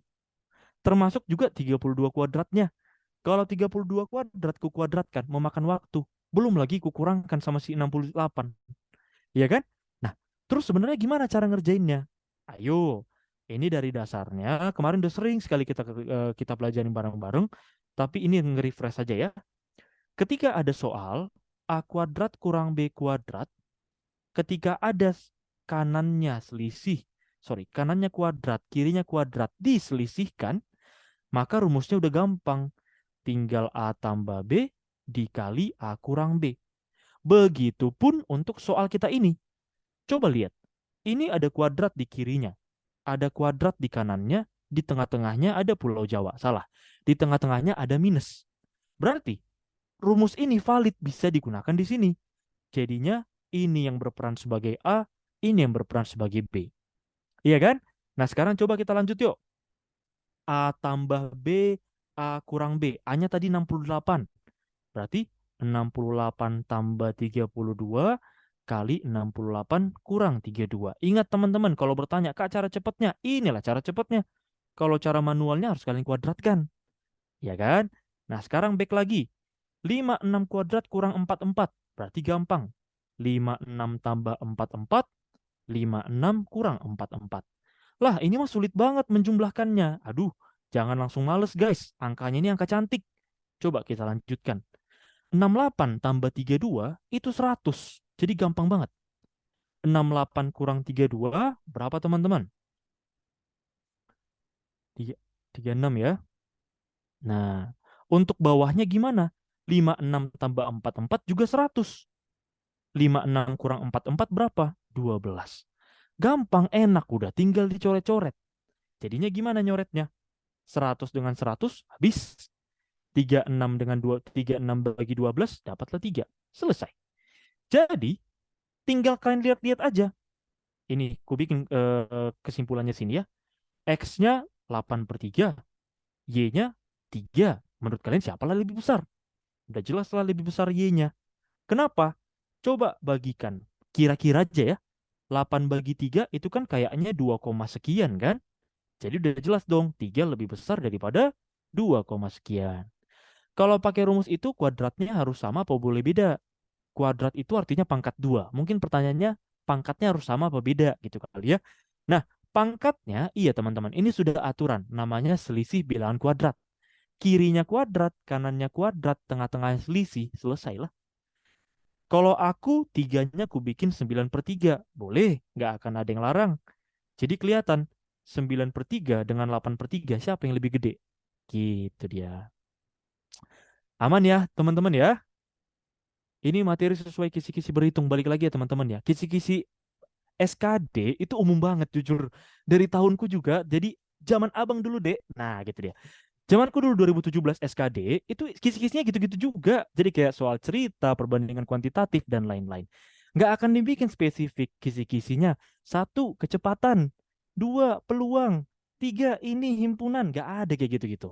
Termasuk juga 32 kuadratnya. Kalau 32 kuadrat ku kuadratkan memakan waktu. Belum lagi ku kurangkan sama si 68. Iya kan? Nah, terus sebenarnya gimana cara ngerjainnya? Ayo, ini dari dasarnya. Kemarin udah sering sekali kita pelajarin bareng-bareng. Tapi ini nge-refresh saja ya. Ketika ada soal A kuadrat kurang B kuadrat, ketika ada kanannya selisih, kanannya kuadrat, kirinya kuadrat diselisihkan, maka rumusnya udah gampang. Tinggal A tambah B dikali A kurang B. Begitupun untuk soal kita ini. Coba lihat. Ini ada kuadrat di kirinya. Ada kuadrat di kanannya. Di tengah-tengahnya ada Pulau Jawa. Salah. Di tengah-tengahnya ada minus. Berarti rumus ini valid bisa digunakan di sini. Jadinya ini yang berperan sebagai A, ini yang berperan sebagai B. Iya kan? Nah sekarang coba kita lanjut yuk. A tambah B, A kurang B. A-nya tadi 68. Berarti 68 tambah 32 kali 68 kurang 32. Ingat teman-teman, kalau bertanya, Kak cara cepatnya? Inilah cara cepatnya. Kalau cara manualnya harus kalian kuadratkan. Ya kan? Nah sekarang back lagi. 56 kuadrat kurang 44. Berarti gampang. 56 tambah 44, 56 kurang 44. Lah ini mah sulit banget menjumlahkannya. Aduh, jangan langsung males guys. Angkanya ini angka cantik. Coba kita lanjutkan. 68 tambah 32 itu 100. Jadi gampang banget. 68 kurang 32 berapa teman-teman? 36 ya. Nah, untuk bawahnya gimana? 56 tambah 44 juga 100. 56 kurang 44 berapa? 12. Gampang, enak, udah tinggal dicoret-coret. Jadinya gimana nyoretnya? 100 dengan 100 habis. 36 dengan 36 bagi 12 dapatlah 3. Selesai. Jadi, tinggal kalian lihat-lihat aja. Ini ku bikin kesimpulannya sini ya. X-nya 8/3, Y-nya 3. Menurut kalian siapalah lebih besar? Udah jelas lah lebih besar Y-nya. Kenapa? Coba bagikan. Kira-kira aja ya. 8 bagi 3 itu kan kayaknya 2, sekian kan? Jadi udah jelas dong, 3 lebih besar daripada 2, sekian. Kalau pakai rumus itu kuadratnya harus sama apa boleh beda? Kuadrat itu artinya pangkat 2. Mungkin pertanyaannya pangkatnya harus sama apa beda gitu kali ya. Nah, pangkatnya iya teman-teman, ini sudah aturan namanya selisih bilangan kuadrat. Kirinya kuadrat, kanannya kuadrat, tengah-tengahnya selisih, selesai lah. Kalau aku tiganya aku bikin 9/3. Boleh, nggak akan ada yang larang. Jadi kelihatan 9/3 dengan 8/3 siapa yang lebih gede? Gitu dia. Aman ya teman-teman ya. Ini materi sesuai kisi-kisi berhitung. Balik lagi ya teman-teman ya. Kisi-kisi SKD itu umum banget jujur. Dari tahunku juga. Jadi zaman abang dulu dek. Nah gitu dia. Zamanku dulu 2017 SKD itu kisi-kisinya gitu-gitu juga. Jadi kayak soal cerita, perbandingan kuantitatif dan lain-lain. Nggak akan dibikin spesifik kisi-kisinya. Satu, kecepatan. Dua, peluang. Tiga, ini himpunan. Nggak ada kayak gitu-gitu.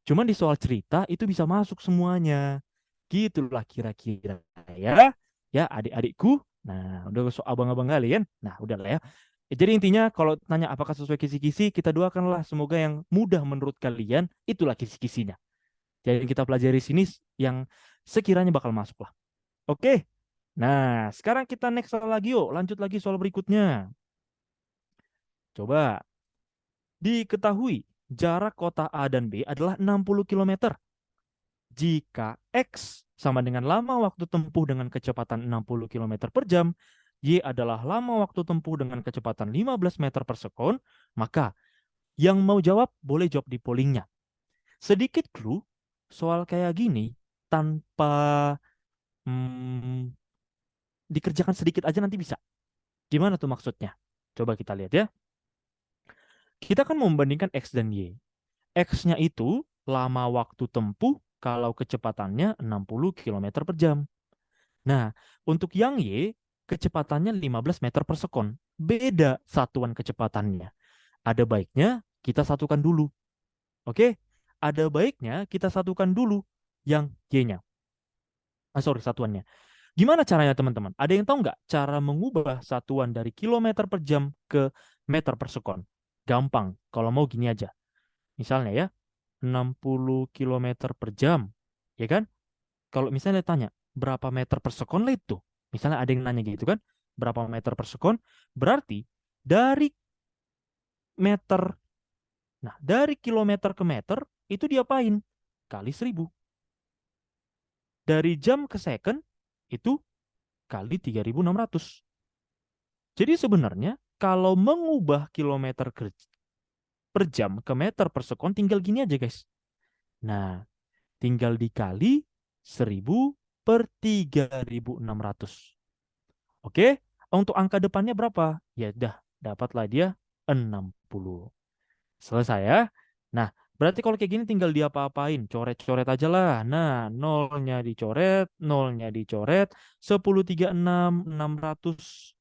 Cuman di soal cerita itu bisa masuk semuanya. Gitulah kira-kira ya. Ya adik-adikku. Nah, udah so abang-abang kalian. Nah, udah lah ya. Jadi intinya kalau tanya apakah sesuai kisi-kisi, kita doakanlah semoga yang mudah menurut kalian itulah kisi-kisinya. Jadi yang kita pelajari sini yang sekiranya bakal masuk lah. Oke. Nah, sekarang kita next soal lagi yuk. Lanjut lagi soal berikutnya. Coba diketahui jarak kota A dan B adalah 60 km. Jika X sama dengan lama waktu tempuh dengan kecepatan 60 km per jam, Y adalah lama waktu tempuh dengan kecepatan 15 meter per sekon, maka yang mau jawab boleh jawab di pollingnya. Sedikit clue, soal kayak gini tanpa hmm, dikerjakan sedikit aja nanti bisa. Gimana tuh maksudnya? Coba kita lihat ya. Kita kan membandingkan X dan Y. X-nya itu lama waktu tempuh kalau kecepatannya 60 km per jam. Nah, untuk yang Y, kecepatannya 15 meter per sekon. Beda satuan kecepatannya. Ada baiknya kita satukan dulu. Oke? Ada baiknya kita satukan dulu yang Y-nya. Sorry, satuannya. Gimana caranya teman-teman? Ada yang tahu nggak cara mengubah satuan dari kilometer per jam ke meter per sekon? Gampang. Kalau mau gini aja. Misalnya ya, 60 kilometer per jam. Ya kan? Kalau misalnya tanya, berapa meter per sekon lah itu? Misalnya ada yang nanya gitu kan, berapa meter per sekon? Berarti dari meter, nah dari kilometer ke meter, itu diapain? Kali 1000. Dari jam ke second, itu kali 3600. Jadi sebenarnya, kalau mengubah kilometer per jam ke meter per sekon, tinggal gini aja guys. Nah, tinggal dikali 1000 per 3600. Oke, untuk angka depannya berapa? Ya udah, dapatlah dia 60. Selesai ya. Nah, berarti kalau kayak gini tinggal diapa-apain, coret-coret aja lah. Nah, nolnya dicoret, nolnya dicoret, 10, 36, 600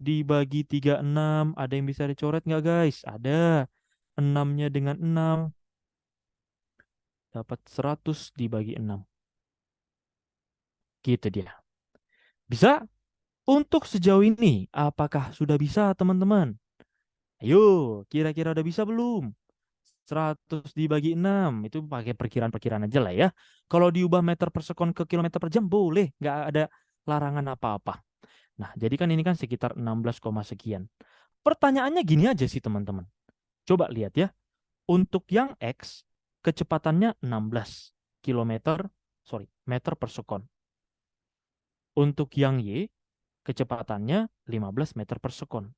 dibagi 36, ada yang bisa dicoret nggak guys? Ada. 6-nya dengan 6, dapat 100 dibagi 6. Gitu dia. Bisa? Untuk sejauh ini, apakah sudah bisa teman-teman? Ayo, kira-kira udah bisa belum? 100 dibagi 6, itu pakai perkiraan-perkiraan aja lah ya. Kalau diubah meter per sekon ke kilometer per jam, boleh. Nggak ada larangan apa-apa. Nah, jadi kan ini kan sekitar 16, sekian. Pertanyaannya gini aja sih teman-teman. Coba lihat ya. Untuk yang X, kecepatannya 16 kilometer meter per sekon. Untuk yang Y, kecepatannya 15 meter per sekon.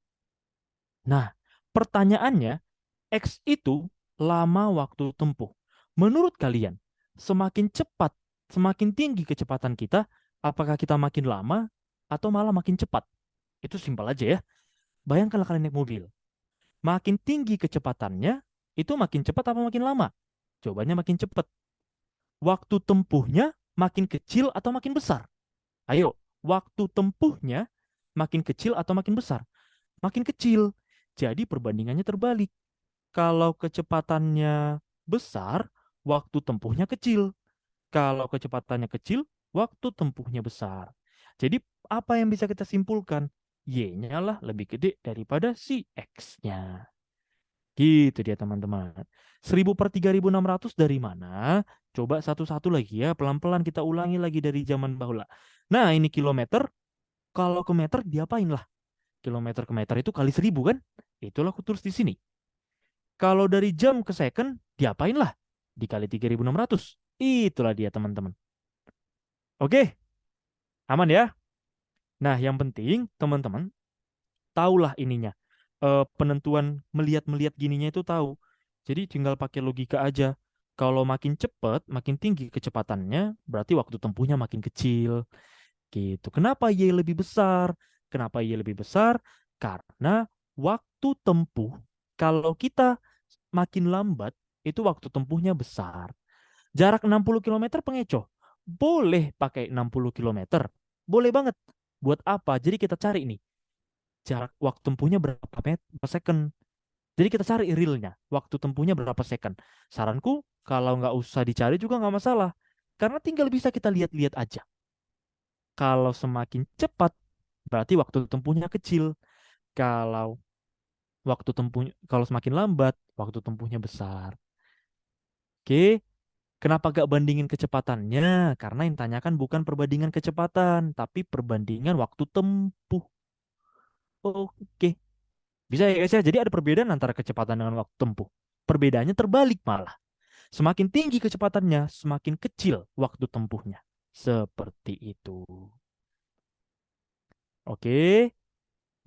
Nah, pertanyaannya, X itu lama waktu tempuh. Menurut kalian, semakin cepat, semakin tinggi kecepatan kita, apakah kita makin lama atau malah makin cepat? Itu simpel aja ya. Bayangkanlah kalian naik mobil. Makin tinggi kecepatannya, itu makin cepat apa makin lama? Jawabannya makin cepat. Waktu tempuhnya makin kecil atau makin besar? Ayo, waktu tempuhnya makin kecil atau makin besar? Makin kecil. Jadi perbandingannya terbalik. Kalau kecepatannya besar, waktu tempuhnya kecil. Kalau kecepatannya kecil, waktu tempuhnya besar. Jadi apa yang bisa kita simpulkan? Y-nya lah lebih gede daripada si X-nya. Gitu dia teman-teman. 1000/3600 dari mana? Coba satu-satu lagi ya. Pelan-pelan kita ulangi lagi dari zaman bahula. Nah ini kilometer. Kalau ke meter diapain lah? Kilometer ke meter itu kali 1000 kan? Itulah aku tulis di sini. Kalau dari jam ke second, diapain lah? Dikali 3600. Itulah dia teman-teman. Oke, aman ya? Nah yang penting teman-teman, tahulah ininya. Penentuan melihat-melihat gininya itu tahu. Jadi tinggal pakai logika aja. Kalau makin cepat, makin tinggi kecepatannya, berarti waktu tempuhnya makin kecil. Gitu. Kenapa Y lebih besar? Kenapa Y lebih besar? Karena waktu tempuh, kalau kita makin lambat, itu waktu tempuhnya besar. Jarak 60 kilometer pengecoh. Boleh pakai 60 kilometer. Boleh banget. Buat apa? Jadi kita cari nih. Jarak waktu tempuhnya berapa second. Jadi kita cari realnya. Waktu tempuhnya berapa second. Saranku, kalau nggak usah dicari juga nggak masalah. Karena tinggal bisa kita lihat-lihat aja. Kalau semakin cepat, berarti waktu tempuhnya kecil. Kalau kalau semakin lambat, waktu tempuhnya besar. Oke, kenapa gak bandingin kecepatannya? Karena yang tanyakan bukan perbandingan kecepatan, tapi perbandingan waktu tempuh. Oke, bisa ya guys ya. Jadi ada perbedaan antara kecepatan dengan waktu tempuh. Perbedaannya terbalik malah. Semakin tinggi kecepatannya, semakin kecil waktu tempuhnya. Seperti itu. Oke,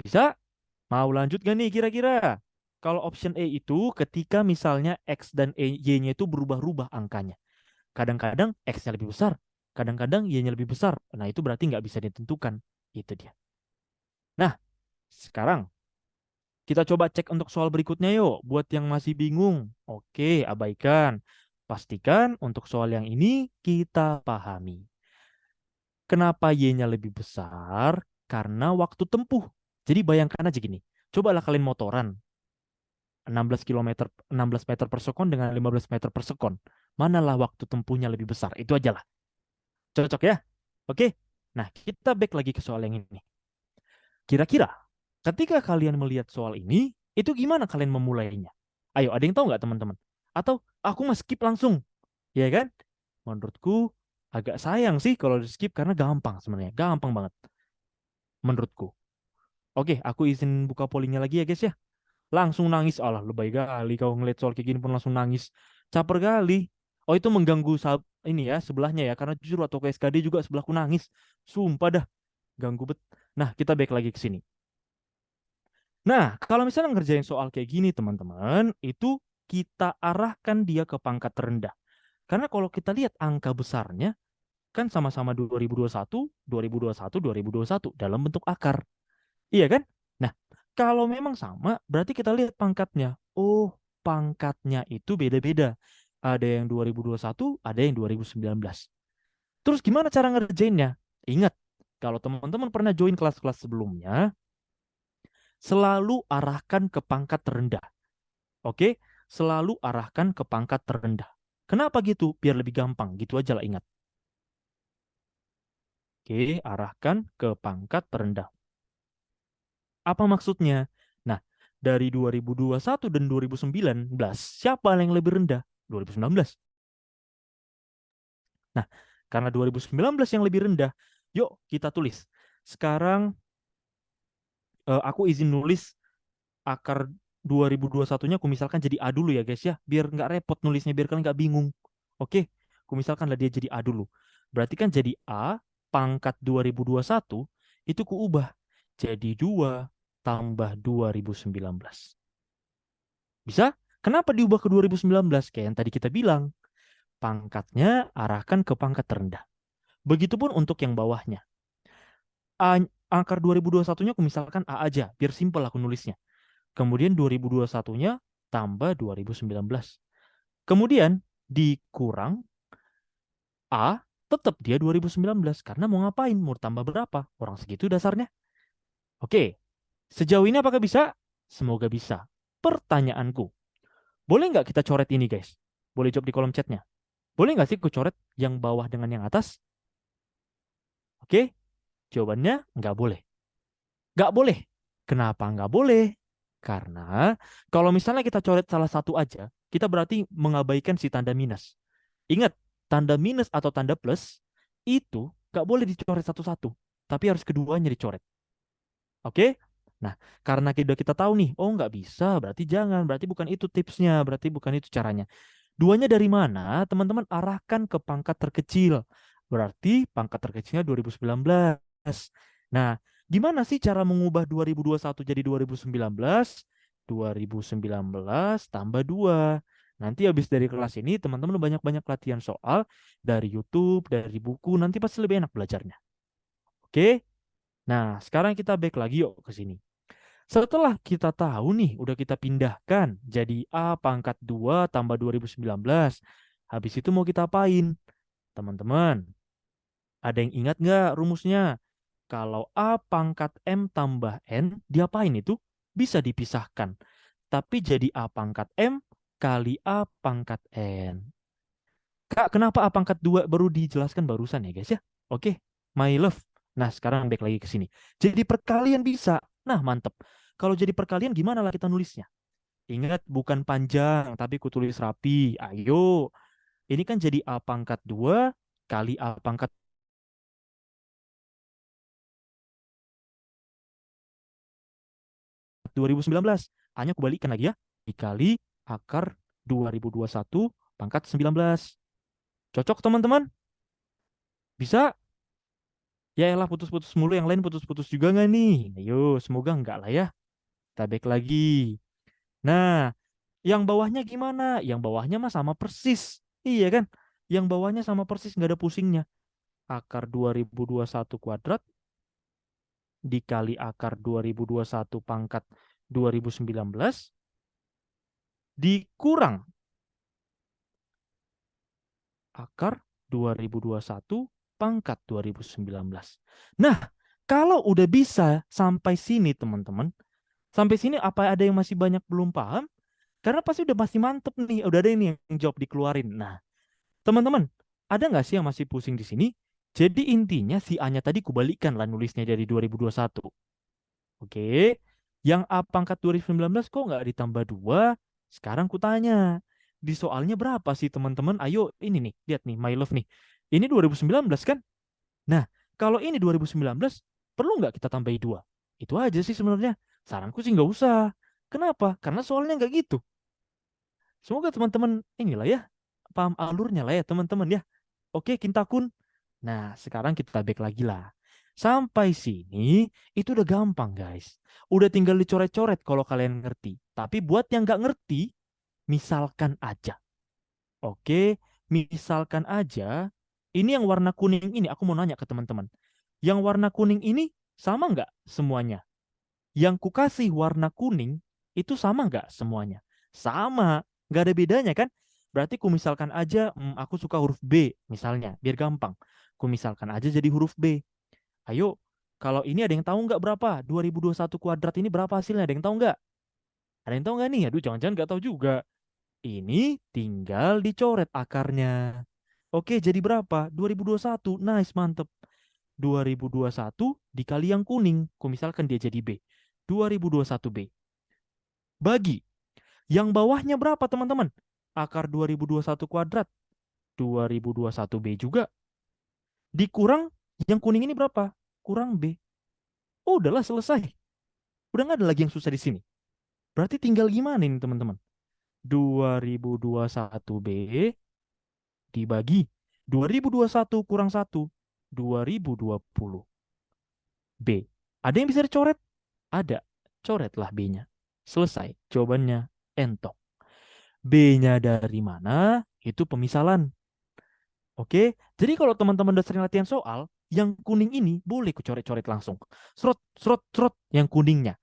bisa? Mau lanjut gak nih kira-kira? Kalau option A itu ketika misalnya X dan Y-nya itu berubah-ubah angkanya. Kadang-kadang X-nya lebih besar, kadang-kadang Y-nya lebih besar. Nah, itu berarti nggak bisa ditentukan. Itu dia. Nah, sekarang kita coba cek untuk soal berikutnya yuk. Buat yang masih bingung, oke, abaikan. Pastikan untuk soal yang ini kita pahami. Kenapa Y-nya lebih besar? Karena waktu tempuh. Jadi bayangkan aja gini. Cobalah kalian motoran. 16 kilometer, 16 meter per sekon dengan 15 meter per sekon. Manalah waktu tempuhnya lebih besar? Itu aja lah. Cocok ya? Oke. Nah, kita back lagi ke soal yang ini. Kira-kira ketika kalian melihat soal ini, itu gimana kalian memulainya? Ayo, ada yang tahu nggak teman-teman? Atau aku mah skip langsung, ya kan? Menurutku agak sayang sih kalau di skip karena gampang sebenarnya, gampang banget menurutku. Oke, aku izin buka pollingnya lagi ya guys ya. Langsung nangis, alah lebay kali kau ngeliat soal kayak gini pun langsung nangis. Caper kali. Oh itu mengganggu ini ya sebelahnya ya, karena jujur waktu ke SKD juga sebelahku nangis. Sumpah dah, ganggu bet. Nah, kita balik lagi ke sini. Nah, kalau misalnya ngerjain soal kayak gini, teman-teman, itu kita arahkan dia ke pangkat terendah. Karena kalau kita lihat angka besarnya, kan sama-sama 2021, 2021, 2021 dalam bentuk akar. Iya kan? Nah, kalau memang sama, berarti kita lihat pangkatnya. Oh, pangkatnya itu beda-beda. Ada yang 2021, ada yang 2019. Terus gimana cara ngerjainnya? Ingat, kalau teman-teman pernah join kelas-kelas sebelumnya, selalu arahkan ke pangkat terendah. Oke? Selalu arahkan ke pangkat terendah. Kenapa gitu? Biar lebih gampang. Gitu aja lah ingat. Oke, arahkan ke pangkat terendah. Apa maksudnya? Nah, dari 2021 dan 2019, siapa yang lebih rendah? 2019. Nah, karena 2019 yang lebih rendah, yuk kita tulis. Sekarang aku izin nulis akar 2021-nya aku misalkan jadi A dulu ya guys ya, biar nggak repot nulisnya, biar kalian nggak bingung. Oke, aku misalkan lah dia jadi A dulu. Berarti kan jadi A pangkat 2021 itu kuubah jadi 2 tambah 2019. Bisa? Kenapa diubah ke 2019? Kayak yang tadi kita bilang, pangkatnya arahkan ke pangkat terendah. Begitupun untuk yang bawahnya. A, angka 2021-nya aku misalkan A aja, biar simpel aku nulisnya. Kemudian 2021-nya tambah 2019. Kemudian dikurang A, tetap dia 2019. Karena mau ngapain? Mau tambah berapa? Orang segitu dasarnya. Oke, sejauh ini apakah bisa? Semoga bisa. Pertanyaanku, boleh nggak kita coret ini guys? Boleh jawab di kolom chatnya. Boleh nggak sih aku coret yang bawah dengan yang atas? Oke, jawabannya nggak boleh. Nggak boleh. Kenapa nggak boleh? Karena kalau misalnya kita coret salah satu aja, kita berarti mengabaikan si tanda minus. Ingat, tanda minus atau tanda plus itu nggak boleh dicoret satu-satu, tapi harus keduanya dicoret. Oke? Nah, karena kita tahu nih, oh nggak bisa, berarti jangan, berarti bukan itu tipsnya, berarti bukan itu caranya. Duanya dari mana? Teman-teman arahkan ke pangkat terkecil. Berarti pangkat terkecilnya 2019. Nah, gimana sih cara mengubah 2021 jadi 2019? 2019 tambah 2. Nanti habis dari kelas ini, teman-teman banyak-banyak latihan soal dari YouTube, dari buku, nanti pasti lebih enak belajarnya. Oke? Nah, sekarang kita back lagi yuk ke sini. Setelah kita tahu nih, udah kita pindahkan jadi A pangkat 2 tambah 2019. Habis itu mau kita apain? Teman-teman, ada yang ingat nggak rumusnya? Kalau A pangkat M tambah N, diapain itu? Bisa dipisahkan. Tapi jadi A pangkat M kali A pangkat N. Kak, kenapa A pangkat 2 baru dijelaskan barusan ya guys ya? Oke, my love. Nah, sekarang back lagi ke sini. Jadi perkalian bisa. Nah, mantep. Kalau jadi perkalian gimana lah kita nulisnya? Ingat, bukan panjang, tapi kutulis rapi. Ayo, ini kan jadi A pangkat 2 kali A pangkat 2019. A-nya aku balikan lagi ya. Dikali akar 2021 pangkat 19. Cocok teman-teman? Bisa? Ya elah putus-putus mulu, yang lain putus-putus juga nggak nih? Ayo, semoga enggak lah ya. Kita back lagi. Nah, yang bawahnya gimana? Yang bawahnya mah sama persis. Iya kan? Yang bawahnya sama persis, nggak ada pusingnya. Akar 2021 kuadrat dikali akar 2021 pangkat 2019 dikurang akar 2021 pangkat 2019. Nah, kalau udah bisa sampai sini teman-teman, sampai sini apa ada yang masih banyak belum paham? Karena pasti udah masih mantep nih, udah ada ini yang jawab dikeluarin. Nah, teman-teman, ada nggak sih yang masih pusing di sini? Jadi intinya si A-nya tadi kubalikkan lah nulisnya dari 2021. Oke, yang A pangkat 2019 kok nggak ditambah 2? Sekarang kutanya, di soalnya berapa sih teman-teman? Ayo, ini nih, lihat nih, my love nih. Ini 2019 kan? Nah, kalau ini 2019, perlu nggak kita tambahi 2? Itu aja sih sebenarnya. Saranku sih nggak usah. Kenapa? Karena soalnya nggak gitu. Semoga teman-teman inilah ya, paham alurnya lah ya teman-teman ya. Oke, Kintakun. Nah, sekarang kita back lagi lah. Sampai sini itu udah gampang guys. Udah tinggal dicoret-coret kalau kalian ngerti. Tapi buat yang nggak ngerti, misalkan aja. Oke, misalkan aja. Ini yang warna kuning ini, aku mau nanya ke teman-teman. Yang warna kuning ini sama nggak semuanya? Yang kukasih warna kuning itu sama nggak semuanya? Sama, nggak ada bedanya kan? Berarti ku misalkan aja, aku suka huruf B misalnya, biar gampang. Ku misalkan aja jadi huruf B. Ayo, kalau ini ada yang tahu nggak berapa? 2021 kuadrat ini berapa hasilnya? Ada yang tahu nggak? Ada yang tahu nggak nih? Aduh, jangan-jangan nggak tahu juga. Ini tinggal dicoret akarnya. Oke, jadi berapa? 2021. Nice, mantep. 2021 dikali yang kuning. Ku misalkan dia jadi B. 2021B. Bagi yang bawahnya berapa teman-teman? Akar 2021 kuadrat. 2021B juga. Dikurang yang kuning ini berapa? Kurang B. Oh, udahlah selesai. Udah nggak ada lagi yang susah di sini. Berarti tinggal gimana ini teman-teman? 2021B dibagi 2021 kurang 1, 2020. B. Ada yang bisa dicoret? Ada. Coretlah B-nya. Selesai. Jawabannya entok. B-nya dari mana? Itu pemisalan. Oke, jadi kalau teman-teman udah sering latihan soal, yang kuning ini boleh ku coret-coret langsung. Serot, serot, serot yang kuningnya.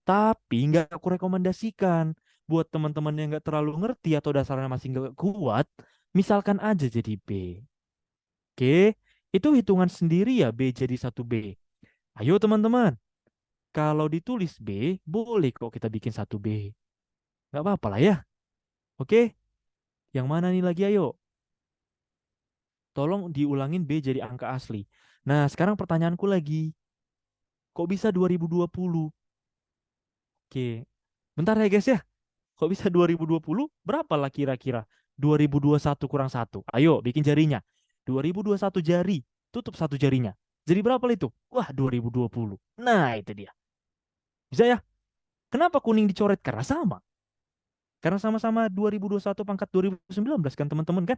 Tapi nggak aku rekomendasikan buat teman-teman yang nggak terlalu ngerti atau dasarnya masih nggak kuat, misalkan aja jadi B. Oke, itu hitungan sendiri ya B jadi satu B. Ayo teman-teman, kalau ditulis B, boleh kok kita bikin satu B. Nggak apa-apa lah ya. Oke, yang mana nih lagi ayo? Tolong diulangin B jadi angka asli. Nah, sekarang pertanyaanku lagi. Kok bisa 2020? Oke. Bentar ya guys ya. Kok bisa 2020? Berapa lah kira-kira? 2021 kurang satu. Ayo, bikin jarinya. 2021 jari. Tutup satu jarinya. Jadi berapa lah itu? Wah, 2020. Nah, itu dia. Bisa ya? Kenapa kuning dicoret? Karena sama. Karena sama-sama 2021 pangkat 2019 kan teman-teman kan?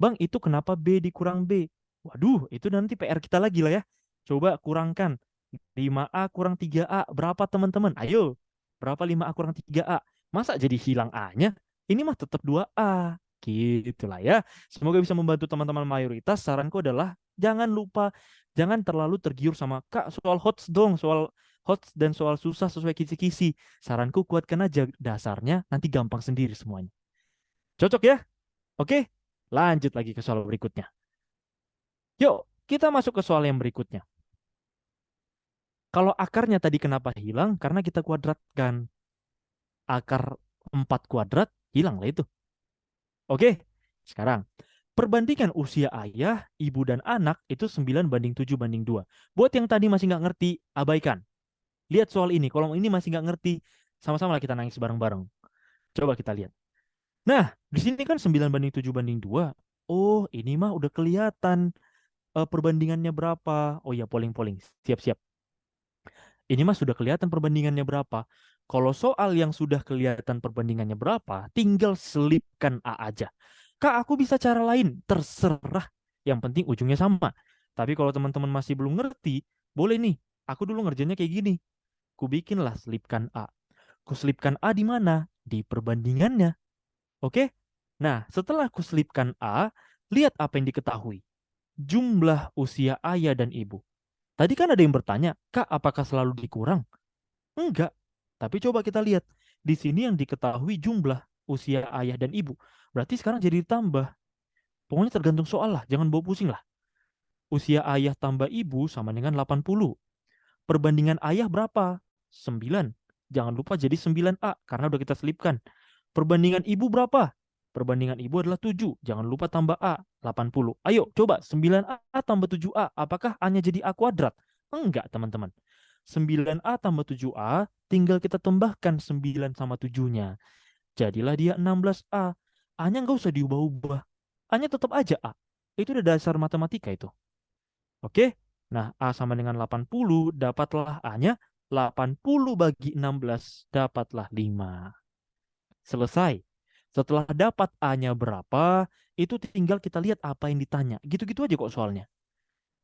Bang, itu kenapa B dikurang B? Waduh, itu nanti PR kita lagi lah ya. Coba kurangkan. 5A kurang 3A. Berapa teman-teman? Ayo. Berapa 5A kurang 3A? Masa jadi hilang A-nya? Ini mah tetap 2A. Gitu lah ya. Semoga bisa membantu teman-teman mayoritas. Saranku adalah jangan lupa, jangan terlalu tergiur sama, Kak, soal HOTS dong. Soal HOTS dan soal susah sesuai kisi-kisi. Saranku kuatkan aja dasarnya, nanti gampang sendiri semuanya. Cocok ya? Oke, lanjut lagi ke soal berikutnya. Yuk, kita masuk ke soal yang berikutnya. Kalau akarnya tadi kenapa hilang? Karena kita kuadratkan. Akar 4 kuadrat, hilang lah itu. Oke, sekarang. Perbandingan usia ayah, ibu, dan anak itu 9:7:2. Buat yang tadi masih nggak ngerti, abaikan. Lihat soal ini. Kalau ini masih nggak ngerti, sama-sama lah kita nangis bareng-bareng. Coba kita lihat. Nah, di sini kan 9:7:2. Oh, ini mah udah kelihatan perbandingannya berapa. Oh ya, polling-polling. Siap-siap. Ini mah sudah kelihatan perbandingannya berapa. Kalau soal yang sudah kelihatan perbandingannya berapa, tinggal selipkan A aja. Kak, aku bisa cara lain. Terserah. Yang penting ujungnya sama. Tapi kalau teman-teman masih belum ngerti, boleh nih. Aku dulu ngerjainnya kayak gini. Ku bikinlah selipkan A. Ku selipkan A di mana? Di perbandingannya. Oke? Nah, setelah ku selipkan A, lihat apa yang diketahui. Jumlah usia ayah dan ibu. Tadi kan ada yang bertanya, Kak, apakah selalu dikurang? Enggak. Tapi coba kita lihat. Di sini yang diketahui jumlah usia ayah dan ibu. Berarti sekarang jadi ditambah. Pokoknya tergantung soal lah. Jangan bawa pusing lah. Usia ayah tambah ibu sama dengan 80. Perbandingan ayah berapa? 9. Jangan lupa jadi 9A karena udah kita selipkan. Perbandingan ibu berapa? Perbandingan ibu adalah 7. Jangan lupa tambah A, 80. Ayo, coba 9A tambah 7A. Apakah A-nya jadi A kuadrat? Enggak, teman-teman. 9A tambah 7A, tinggal kita tambahkan 9 sama 7-nya. Jadilah dia 16A. A-nya nggak usah diubah-ubah. A-nya tetap aja A. Itu udah dasar matematika itu. Oke? Nah, A sama dengan 80, dapatlah A-nya 80 bagi 16, dapatlah 5. Selesai. Setelah dapat A-nya berapa, itu tinggal kita lihat apa yang ditanya. Gitu-gitu aja kok soalnya.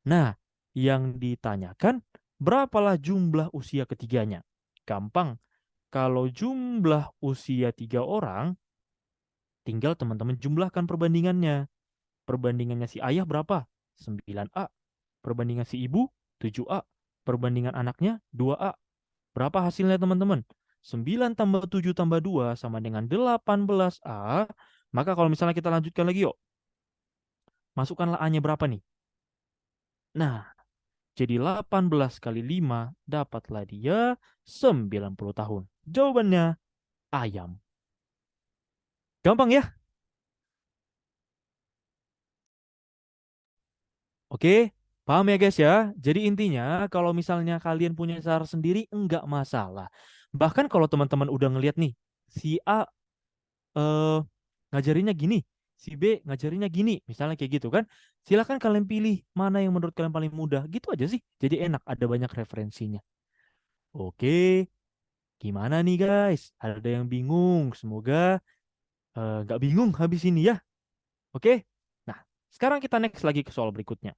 Nah, yang ditanyakan, berapalah jumlah usia ketiganya? Gampang. Kalau jumlah usia 3 orang, tinggal teman-teman jumlahkan perbandingannya. Perbandingannya si ayah berapa? 9A. Perbandingan si ibu, 7A. Perbandingan anaknya, 2A. Berapa hasilnya teman-teman? 9 tambah 7 tambah 2 sama dengan 18A. Maka kalau misalnya kita lanjutkan lagi yuk. Masukkanlah A-nya berapa nih? Nah, jadi 18 kali 5 dapatlah dia 90 tahun. Jawabannya ayam. Gampang ya? Oke, paham ya guys ya? Jadi intinya kalau misalnya kalian punya cara sendiri enggak masalah. Bahkan kalau teman-teman udah ngeliat nih, si A eh, ngajarinnya gini, si B ngajarinnya gini, misalnya kayak gitu kan. Silakan kalian pilih mana yang menurut kalian paling mudah. Gitu aja sih. Jadi enak, ada banyak referensinya. Oke, gimana nih guys? Ada yang bingung? Semoga nggak bingung habis ini ya. Oke? Nah, Sekarang kita next lagi ke soal berikutnya.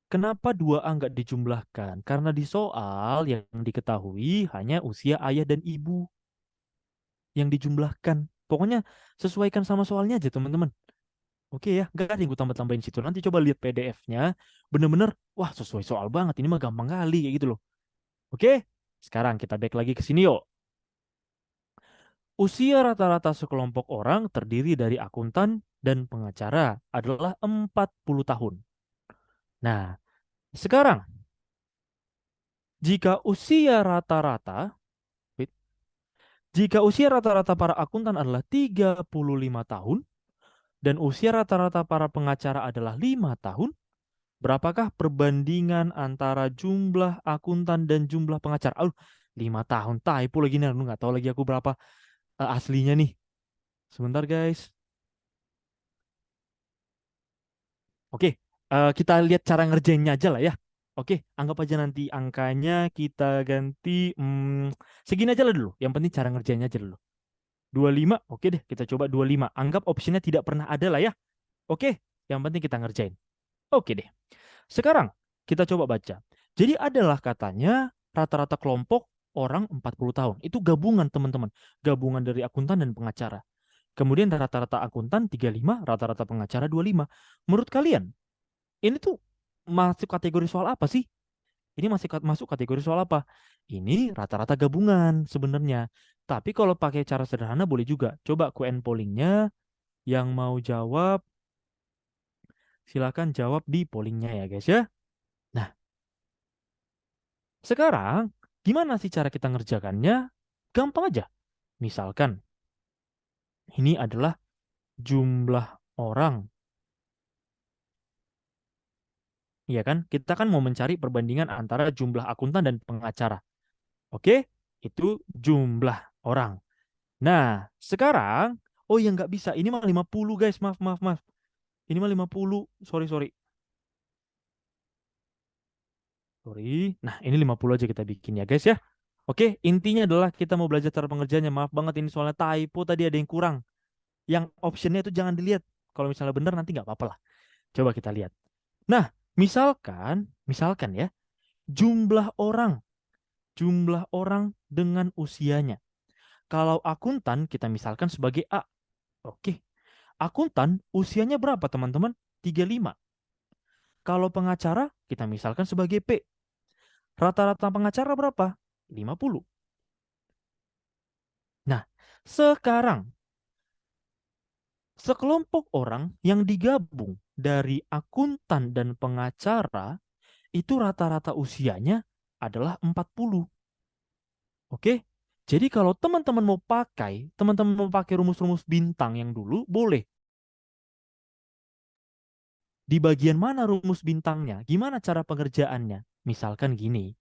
Kenapa 2A nggak dijumlahkan? Karena di soal yang diketahui hanya usia ayah dan ibu yang dijumlahkan. Pokoknya sesuaikan sama soalnya aja teman-teman. Oke ya, nggak ada yang gue tambah-tambahin situ. Nanti coba lihat PDF-nya. Bener-bener, wah sesuai soal banget. Ini mah gampang kali kayak gitu loh. Oke, sekarang kita back lagi ke sini yuk. Usia rata-rata sekelompok orang terdiri dari akuntan dan pengacara adalah 40 tahun. Nah, sekarang jika usia rata-rata wait, jika usia rata-rata para akuntan adalah 35 tahun dan usia rata-rata para pengacara adalah 5 tahun, berapakah perbandingan antara jumlah akuntan dan jumlah pengacara? 5 tahun typo lagi nih, nggak tahu lagi aku berapa aslinya nih. Sebentar guys. Oke, kita lihat cara ngerjainnya aja lah ya. Oke, anggap aja nanti angkanya kita ganti segini aja lah dulu. Yang penting cara ngerjainnya aja dulu. 25, oke deh, kita coba 25. Anggap opsinya tidak pernah ada lah ya. Oke, yang penting kita ngerjain. Oke deh. Sekarang kita coba baca. Jadi adalah katanya rata-rata kelompok orang 40 tahun. Itu gabungan teman-teman. Gabungan dari akuntan dan pengacara. Kemudian rata-rata akuntan 35, rata-rata pengacara 25. Menurut kalian, ini tuh masuk kategori soal apa sih? Ini masih masuk kategori soal apa? Ini rata-rata gabungan sebenarnya. Tapi kalau pakai cara sederhana boleh juga. Coba Q&A pollingnya yang mau jawab, silakan jawab di pollingnya ya guys ya. Nah, sekarang gimana sih cara kita ngerjakannya? Gampang aja. Misalkan ini adalah jumlah orang. Iya kan? Kita kan mau mencari perbandingan antara jumlah akuntan dan pengacara. Oke? Itu jumlah orang. Nah, sekarang, oh ya nggak bisa. Ini mah 50 guys. Maaf, maaf, maaf. Ini mah 50. Sorry, sorry. Sorry. Nah, ini 50 aja kita bikin ya guys ya. Oke, intinya adalah kita mau belajar cara pengerjaannya. Maaf banget ini soalnya typo tadi ada yang kurang. Yang optionnya itu jangan dilihat. Kalau misalnya benar nanti nggak apa-apa lah. Coba kita lihat. Nah, misalkan ya, jumlah orang dengan usianya. Kalau akuntan kita misalkan sebagai A. Oke, akuntan usianya berapa teman-teman? 35. Kalau pengacara kita misalkan sebagai P. Rata-rata pengacara berapa? 50. Nah, sekarang sekelompok orang yang digabung dari akuntan dan pengacara itu rata-rata usianya adalah 40. Oke? Jadi kalau teman-teman mau pakai rumus-rumus bintang yang dulu, boleh. Di bagian mana rumus bintangnya? Gimana cara pengerjaannya? Misalkan gini.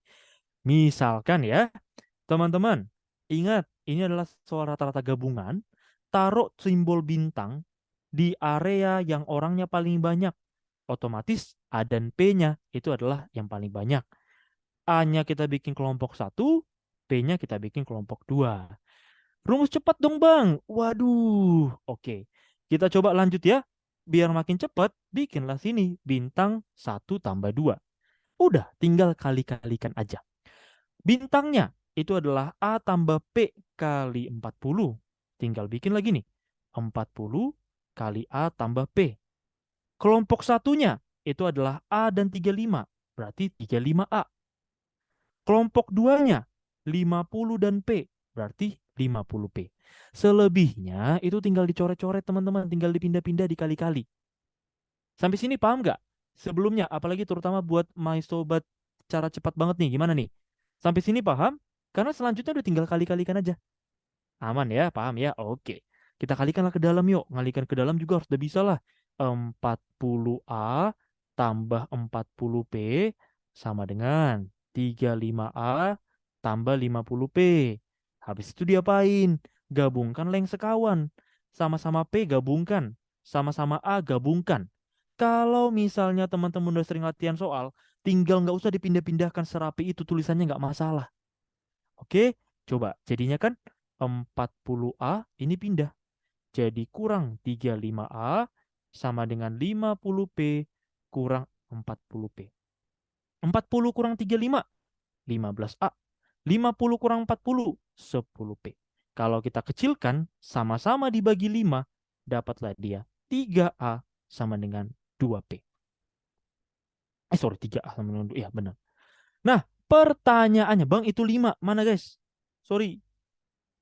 Misalkan ya, teman-teman, ingat ini adalah soal rata-rata gabungan. Taruh simbol bintang di area yang orangnya paling banyak. Otomatis A dan P-nya itu adalah yang paling banyak. A-nya kita bikin kelompok 1, P-nya kita bikin kelompok 2. Rumus cepat dong Bang. Waduh. Oke. Kita coba lanjut ya. Biar makin cepat, bikinlah sini bintang 1 tambah 2. Udah, tinggal kali-kalikan aja. Bintangnya itu adalah A tambah P kali 40. Tinggal bikin lagi nih. 40 kali A tambah P. Kelompok satunya itu adalah A dan 35. Berarti 35A. Kelompok duanya 50 dan P. Berarti 50P. Selebihnya itu tinggal dicoret-coret teman-teman. Tinggal dipindah-pindah dikali-kali. Sampai sini paham nggak? Sebelumnya, apalagi terutama buat my sobat cara cepat banget nih. Gimana nih? Sampai sini paham? Karena selanjutnya udah tinggal kali-kalikan aja. Aman ya, paham ya? Oke. Kita kalikanlah ke dalam yuk. Ngalikan ke dalam juga harus udah bisa lah. 40A tambah 40P sama dengan 35A tambah 50P. Habis itu diapain? Gabungkan leng sekawan. Sama-sama P gabungkan. Sama-sama A gabungkan. Kalau misalnya teman-teman udah sering latihan soal, tinggal nggak usah dipindah-pindahkan serapi itu tulisannya nggak masalah. Oke, coba jadinya kan 40A ini pindah. Jadi kurang 35A sama dengan 50P kurang 40P. 40 kurang 35, 15A. 50 kurang 40, 10P. Kalau kita kecilkan, sama-sama dibagi 5, dapatlah dia 3A sama dengan 2P. Sorry, 3A sama dengan 2. Ya, benar. Nah, pertanyaannya, Bang, itu 5. Mana, guys? Sorry.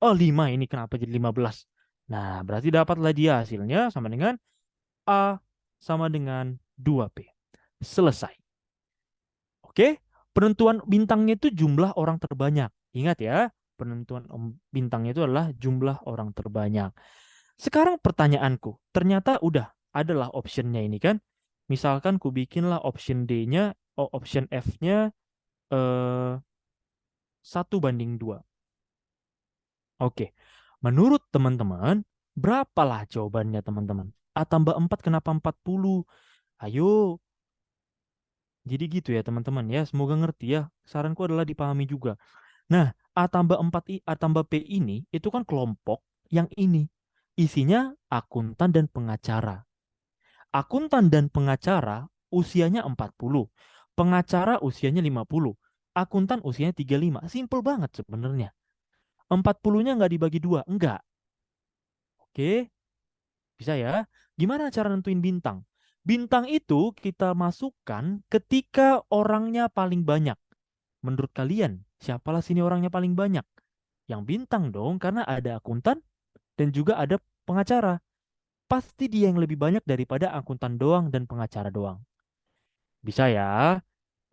Oh, 5 ini kenapa jadi 15? Nah, berarti dapatlah dia hasilnya sama dengan A sama dengan 2P. Selesai. Oke, penentuan bintangnya itu jumlah orang terbanyak. Ingat ya, penentuan bintangnya itu adalah jumlah orang terbanyak. Sekarang pertanyaanku, ternyata udah adalah optionnya ini kan. Misalkan ku bikinlah option D-nya, option F-nya 1:2. Oke, menurut teman-teman, berapalah jawabannya teman-teman? A tambah 4 kenapa 40? Ayo, jadi gitu ya teman-teman ya. Semoga ngerti ya. Saranku adalah dipahami juga. Nah, A tambah 4 A tambah P ini itu kan kelompok yang ini. Isinya akuntan dan pengacara. Akuntan dan pengacara usianya 40. Pengacara usianya 50. Akuntan usianya 35. Simple banget sebenarnya. 40-nya nggak dibagi dua. Enggak. Oke, bisa ya. Gimana cara nentuin bintang? Bintang itu kita masukkan ketika orangnya paling banyak. Menurut kalian, siapalah sini orangnya paling banyak? Yang bintang dong, karena ada akuntan dan juga ada pengacara. Pasti dia yang lebih banyak daripada akuntan doang dan pengacara doang. Bisa ya?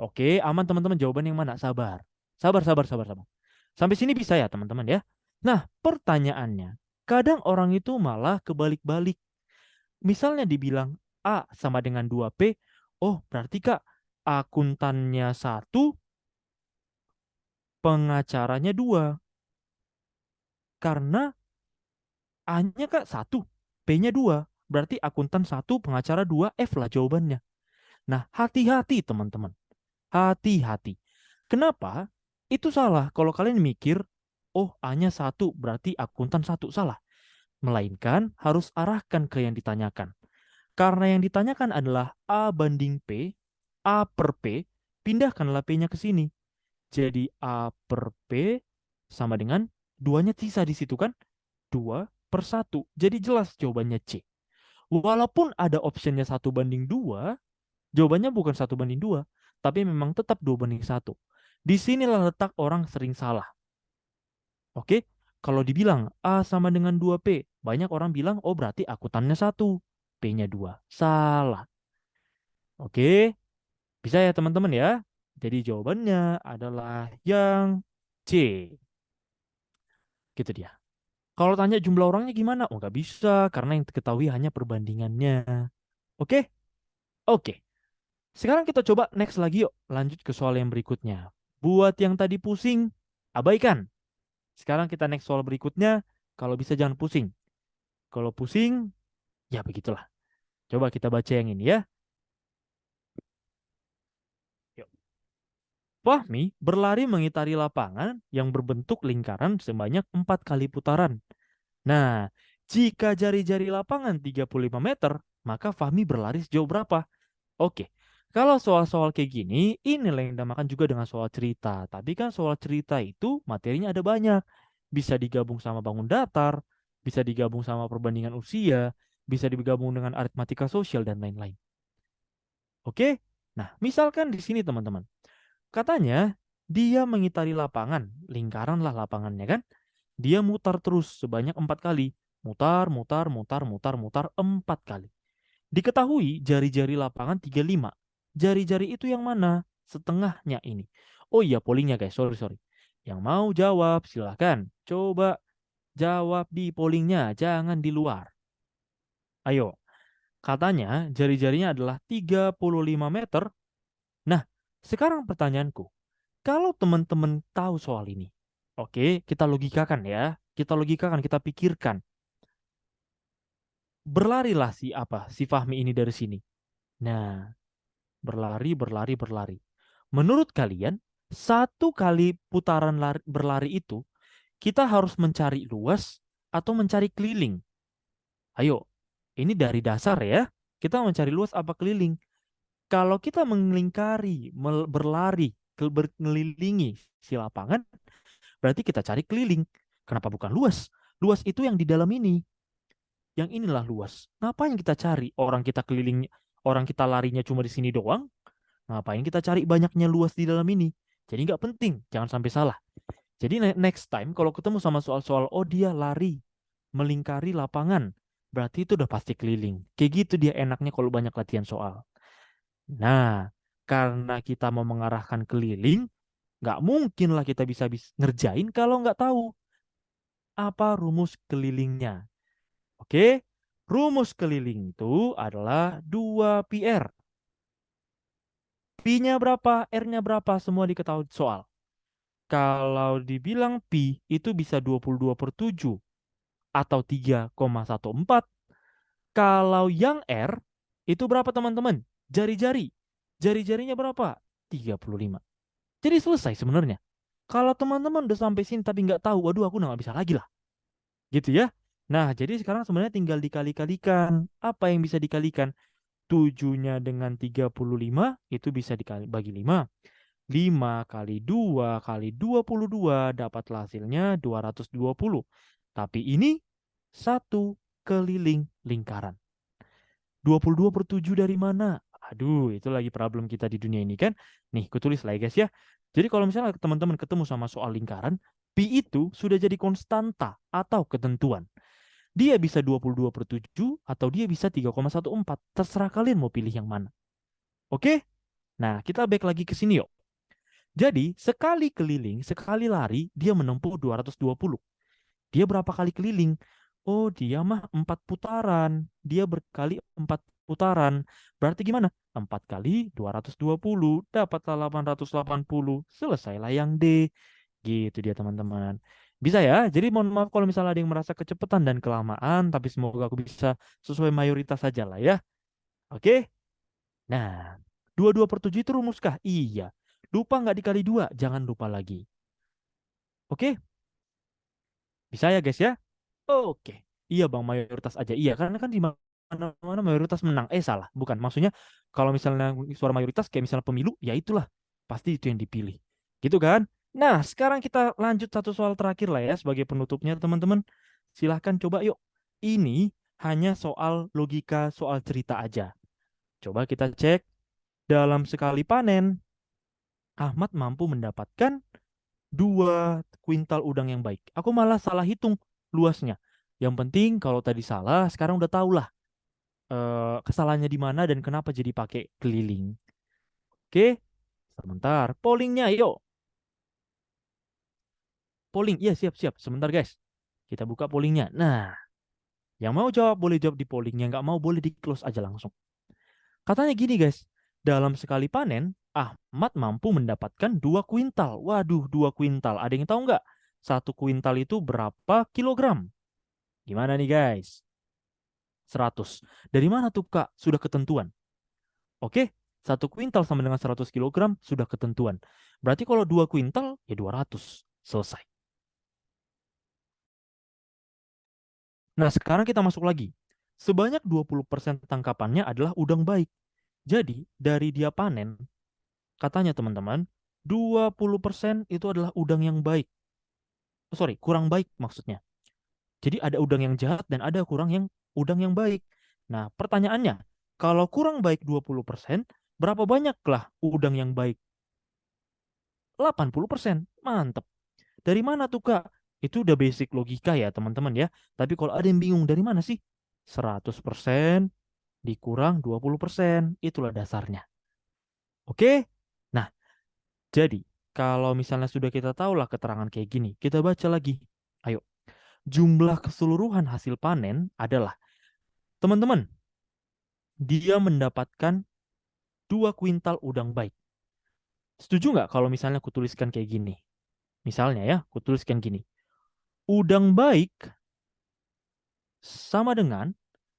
Oke, aman teman-teman. Jawaban yang mana? Sabar. Sabar, sabar, sabar, sabar. Sampai sini bisa ya teman-teman ya? Nah, pertanyaannya. Kadang orang itu malah kebalik-balik. Misalnya dibilang A sama dengan 2P. Oh, berarti Kak, akuntannya 1, pengacaranya 2. Karena A-nya Kak 1, P-nya 2. Berarti akuntan 1, pengacara 2, F lah jawabannya. Nah, hati-hati teman-teman. Hati-hati. Kenapa? Itu salah. Kalau kalian mikir, oh A-nya 1, berarti akuntan 1. Salah. Melainkan harus arahkan ke yang ditanyakan. Karena yang ditanyakan adalah A banding P, A per P, pindahkanlah P-nya ke sini. Jadi A per P sama dengan 2-nya sisa di situ kan? 2/1. Jadi jelas jawabannya C. Walaupun ada optionnya 1:2, jawabannya bukan 1:2, tapi memang tetap 2:1. Disinilah letak orang sering salah. Oke, kalau dibilang A sama dengan 2P, banyak orang bilang, oh berarti akuntannya 1, P-nya 2. Salah. Oke, bisa ya teman-teman ya? Jadi jawabannya adalah yang C. Gitu dia. Kalau tanya jumlah orangnya gimana? Oh nggak bisa, karena yang diketahui hanya perbandingannya. Oke? Oke. Sekarang kita coba next lagi yuk. Lanjut ke soal yang berikutnya. Buat yang tadi pusing, abaikan. Sekarang kita next soal berikutnya. Kalau bisa jangan pusing. Kalau pusing, ya begitulah. Coba kita baca yang ini ya. Yuk. Fahmi berlari mengitari lapangan yang berbentuk lingkaran sebanyak 4 kali putaran. Nah, jika jari-jari lapangan 35 meter, maka Fahmi berlari sejauh berapa? Oke, kalau soal-soal kayak gini, inilah yang dinamakan juga dengan soal cerita. Tapi kan soal cerita itu materinya ada banyak. Bisa digabung sama bangun datar, bisa digabung sama perbandingan usia, bisa digabung dengan aritmatika sosial, dan lain-lain. Oke, nah misalkan di sini teman-teman. Katanya dia mengitari lapangan, lingkaran lah lapangannya kan. Dia mutar terus sebanyak 4 kali. Mutar, mutar, mutar, mutar, mutar 4 kali. Diketahui jari-jari lapangan 35. Jari-jari itu yang mana? Setengahnya ini. Oh iya, pollingnya guys. Sorry, sorry. Yang mau jawab, silahkan. Coba jawab di pollingnya. Jangan di luar. Ayo. Katanya jari-jarinya adalah 35 meter. Nah, sekarang pertanyaanku. Kalau teman-teman tahu soal ini. Oke, kita logikakan ya. Kita logikakan, kita pikirkan. Berlarilah si Fahmi ini dari sini. Nah, berlari, berlari, berlari. Menurut kalian, 1 kali putaran berlari itu, kita harus mencari luas atau mencari keliling? Ayo, ini dari dasar ya. Kita mencari luas apa keliling. Kalau kita melingkari, berlari, mengelilingi si lapangan, berarti kita cari keliling. Kenapa bukan luas? Luas itu yang di dalam ini. Yang inilah luas. Ngapain kita cari? Orang kita larinya cuma di sini doang. Ngapain kita cari banyaknya luas di dalam ini? Jadi nggak penting, jangan sampai salah. Jadi next time kalau ketemu sama soal-soal, oh dia lari melingkari lapangan, berarti itu udah pasti keliling. Kayak gitu dia enaknya kalau banyak latihan soal. Nah, karena kita mau mengarahkan keliling, nggak mungkin lah kita bisa ngerjain kalau nggak tahu apa rumus kelilingnya. Oke, rumus keliling itu adalah 2πr. Pi-nya berapa, R-nya berapa, semua diketahui soal. Kalau dibilang pi itu bisa 22/7 atau 3,14. Kalau yang R itu berapa teman-teman? Jari-jari. Jari-jarinya berapa? 35. Jadi selesai sebenarnya. Kalau teman-teman udah sampai sini tapi nggak tahu, waduh aku nggak bisa lagi lah. Gitu ya. Nah, jadi sekarang sebenarnya tinggal dikali-kalikan. Apa yang bisa dikalikan? 7-nya dengan 35 itu bisa dibagi 5. 5 kali 2 kali 22 dapatlah hasilnya 220. Tapi ini satu keliling lingkaran. 22/7 dari mana? Aduh, itu lagi problem kita di dunia ini kan. Nih, kutulis lah ya guys ya. Jadi kalau misalnya teman-teman ketemu sama soal lingkaran, pi itu sudah jadi konstanta atau ketentuan. Dia bisa 22/7 atau dia bisa 3,14. Terserah kalian mau pilih yang mana. Oke? Nah, kita back lagi ke sini yuk. Jadi, sekali keliling, sekali lari, dia menempuh 220. Dia berapa kali keliling? Oh, dia mah 4 putaran. Dia berkali 4 putaran. Berarti gimana? 4 kali 220. Dapatlah 880. Selesailah yang D. Gitu dia teman-teman. Bisa ya? Jadi mohon maaf kalau misalnya ada yang merasa kecepatan dan kelamaan. Tapi semoga aku bisa sesuai mayoritas saja lah ya. Oke? Nah, 22/7 itu rumus kah? Iya. Lupa nggak dikali 2? Jangan lupa lagi. Oke? Bisa ya guys ya? Oke. Iya bang, mayoritas aja. Iya, karena kan di mana-mana mayoritas menang. Salah. Bukan. Maksudnya kalau misalnya suara mayoritas kayak misalnya pemilu, ya itulah. Pasti itu yang dipilih. Gitu kan? Nah, sekarang kita lanjut satu soal terakhir lah ya sebagai penutupnya teman-teman. Silahkan coba yuk. Ini hanya soal logika, soal cerita aja. Coba kita cek. Dalam sekali panen, Ahmad mampu mendapatkan 2 kuintal udang yang baik. Aku malah salah hitung luasnya. Yang penting kalau tadi salah, sekarang udah tahu lah kesalahannya di mana dan kenapa jadi pakai keliling. Oke, sebentar. Pollingnya, yuk. Polling, iya siap-siap. Sebentar guys. Kita buka pollingnya. Nah, yang mau jawab boleh jawab di polling. Yang nggak mau boleh di close aja langsung. Katanya gini guys. Dalam sekali panen, Ahmad mampu mendapatkan 2 kuintal. Waduh, 2 kuintal. Ada yang tahu nggak? 1 kuintal itu berapa kilogram? Gimana nih guys? 100. Dari mana tuh Kak? Sudah ketentuan. Oke, 1 kuintal sama dengan 100 kilogram sudah ketentuan. Berarti kalau 2 kuintal, ya 200. Selesai. Nah, sekarang kita masuk lagi. Sebanyak 20% tangkapannya adalah udang baik. Jadi, dari dia panen, katanya teman-teman, 20% itu adalah udang yang baik. Oh, sorry, kurang baik maksudnya. Jadi ada udang yang jahat dan ada udang yang baik. Nah, pertanyaannya, kalau kurang baik 20%, berapa banyaklah udang yang baik? 80%. Mantep. Dari mana tuh, Kak? Itu udah basic logika ya, teman-teman ya. Tapi kalau ada yang bingung, dari mana sih? 100% dikurang 20%. Itulah dasarnya. Oke? Nah, jadi kalau misalnya sudah kita tahu lah keterangan kayak gini, kita baca lagi. Ayo. Jumlah keseluruhan hasil panen adalah, teman-teman, dia mendapatkan 2 kuintal udang baik. Setuju nggak kalau misalnya aku tuliskan kayak gini? Misalnya ya, aku tuliskan gini. Udang baik sama dengan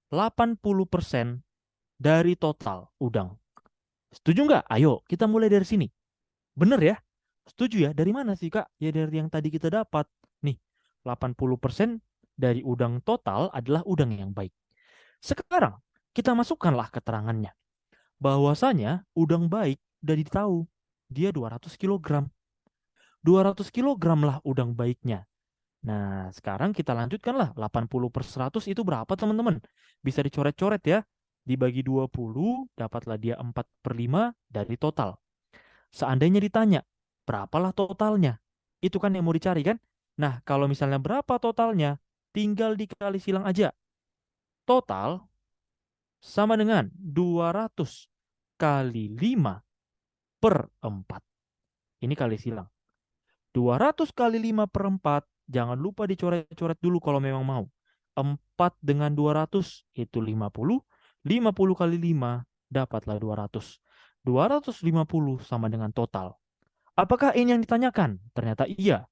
80% dari total udang. Setuju nggak? Ayo, kita mulai dari sini. Bener ya? Setuju ya? Dari mana sih, Kak? Ya dari yang tadi kita dapat. Nih, 80% dari udang total adalah udang yang baik. Sekarang kita masukkanlah keterangannya. Bahwasanya udang baik udah ditahu. Dia 200 kilogram. 200 kilogram lah udang baiknya. Nah, sekarang kita lanjutkanlah. 80 per 100 itu berapa, teman-teman? Bisa dicoret-coret ya. Dibagi 20, dapatlah dia 4 per 5 dari total. Seandainya ditanya, berapalah totalnya? Itu kan yang mau dicari kan? Nah, kalau misalnya berapa totalnya, tinggal dikali silang aja. Total sama dengan 200 kali 5 per 4. Ini kali silang. 200 kali 5 per 4, jangan lupa dicoret-coret dulu kalau memang mau. 4 dengan 200 itu 50. 50 kali 5 dapatlah 200. 250 sama dengan total. Apakah ini yang ditanyakan? Ternyata iya.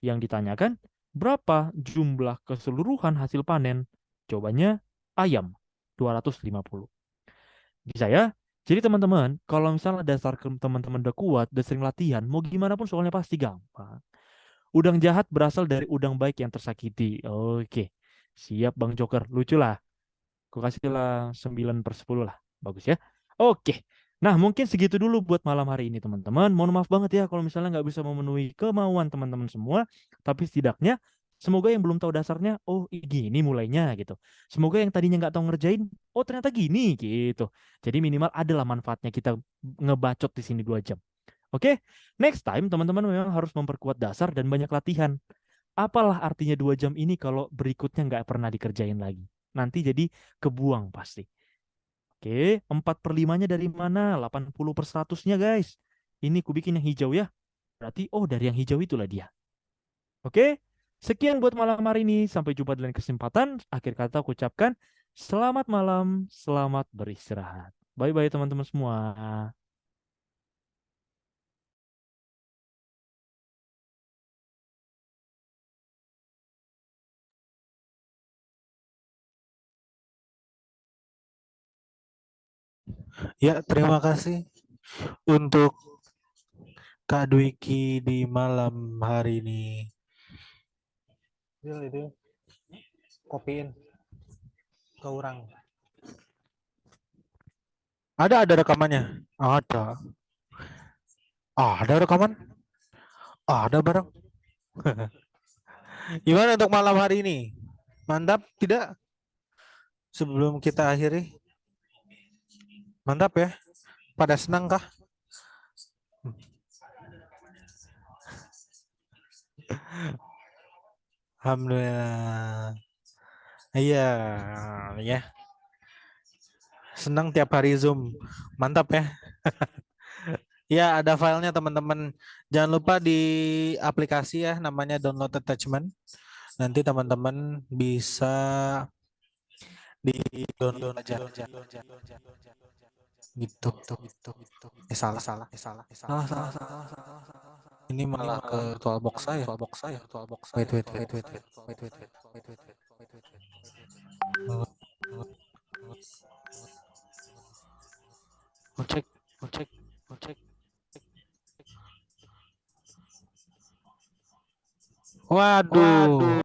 Yang ditanyakan berapa jumlah keseluruhan hasil panen? Jawabannya ayam, 250. Bisa ya? Jadi teman-teman, kalau misalnya dasar teman-teman udah kuat, udah sering latihan, mau gimana pun soalnya pasti gampang. Udang jahat berasal dari udang baik yang tersakiti. Oke, siap Bang Joker. Lucu lah. Aku kasih lah 9 per 10 lah. Bagus ya. Oke. Nah, mungkin segitu dulu buat malam hari ini, teman-teman. Mohon maaf banget ya kalau misalnya nggak bisa memenuhi kemauan teman-teman semua. Tapi setidaknya, semoga yang belum tahu dasarnya, oh gini mulainya gitu. Semoga yang tadinya nggak tahu ngerjain, oh ternyata gini gitu. Jadi minimal adalah manfaatnya kita ngebacot di sini 2 jam. Oke, next time teman-teman memang harus memperkuat dasar dan banyak latihan. Apalah artinya 2 jam ini kalau berikutnya nggak pernah dikerjain lagi? Nanti jadi kebuang pasti. Oke, 4 per 5-nya dari mana? 80 per 100-nya guys. Ini ku bikin yang hijau ya. Berarti, oh dari yang hijau itulah dia. Oke, sekian buat malam hari ini. Sampai jumpa di lain kesempatan. Akhir kata aku ucapkan selamat malam, selamat beristirahat. Bye-bye teman-teman semua. Ya, terima kasih untuk Kak Dwiki di malam hari ini. Itu kopiin ke orang. Ada rekamannya? Ada. Ada rekaman? Ada barang. Gimana untuk malam hari ini? Mantap tidak? Sebelum kita akhiri, mantap ya? Pada senang kah? Alhamdulillah. Iya, ya. Senang tiap hari Zoom. Mantap ya. Ya, ada filenya teman-teman. Jangan lupa di aplikasi ya, namanya download attachment. Nanti teman-teman bisa di download aja. Gitu. Salah. Ini malah ke virtual box saya. Wait. Cek. Waduh.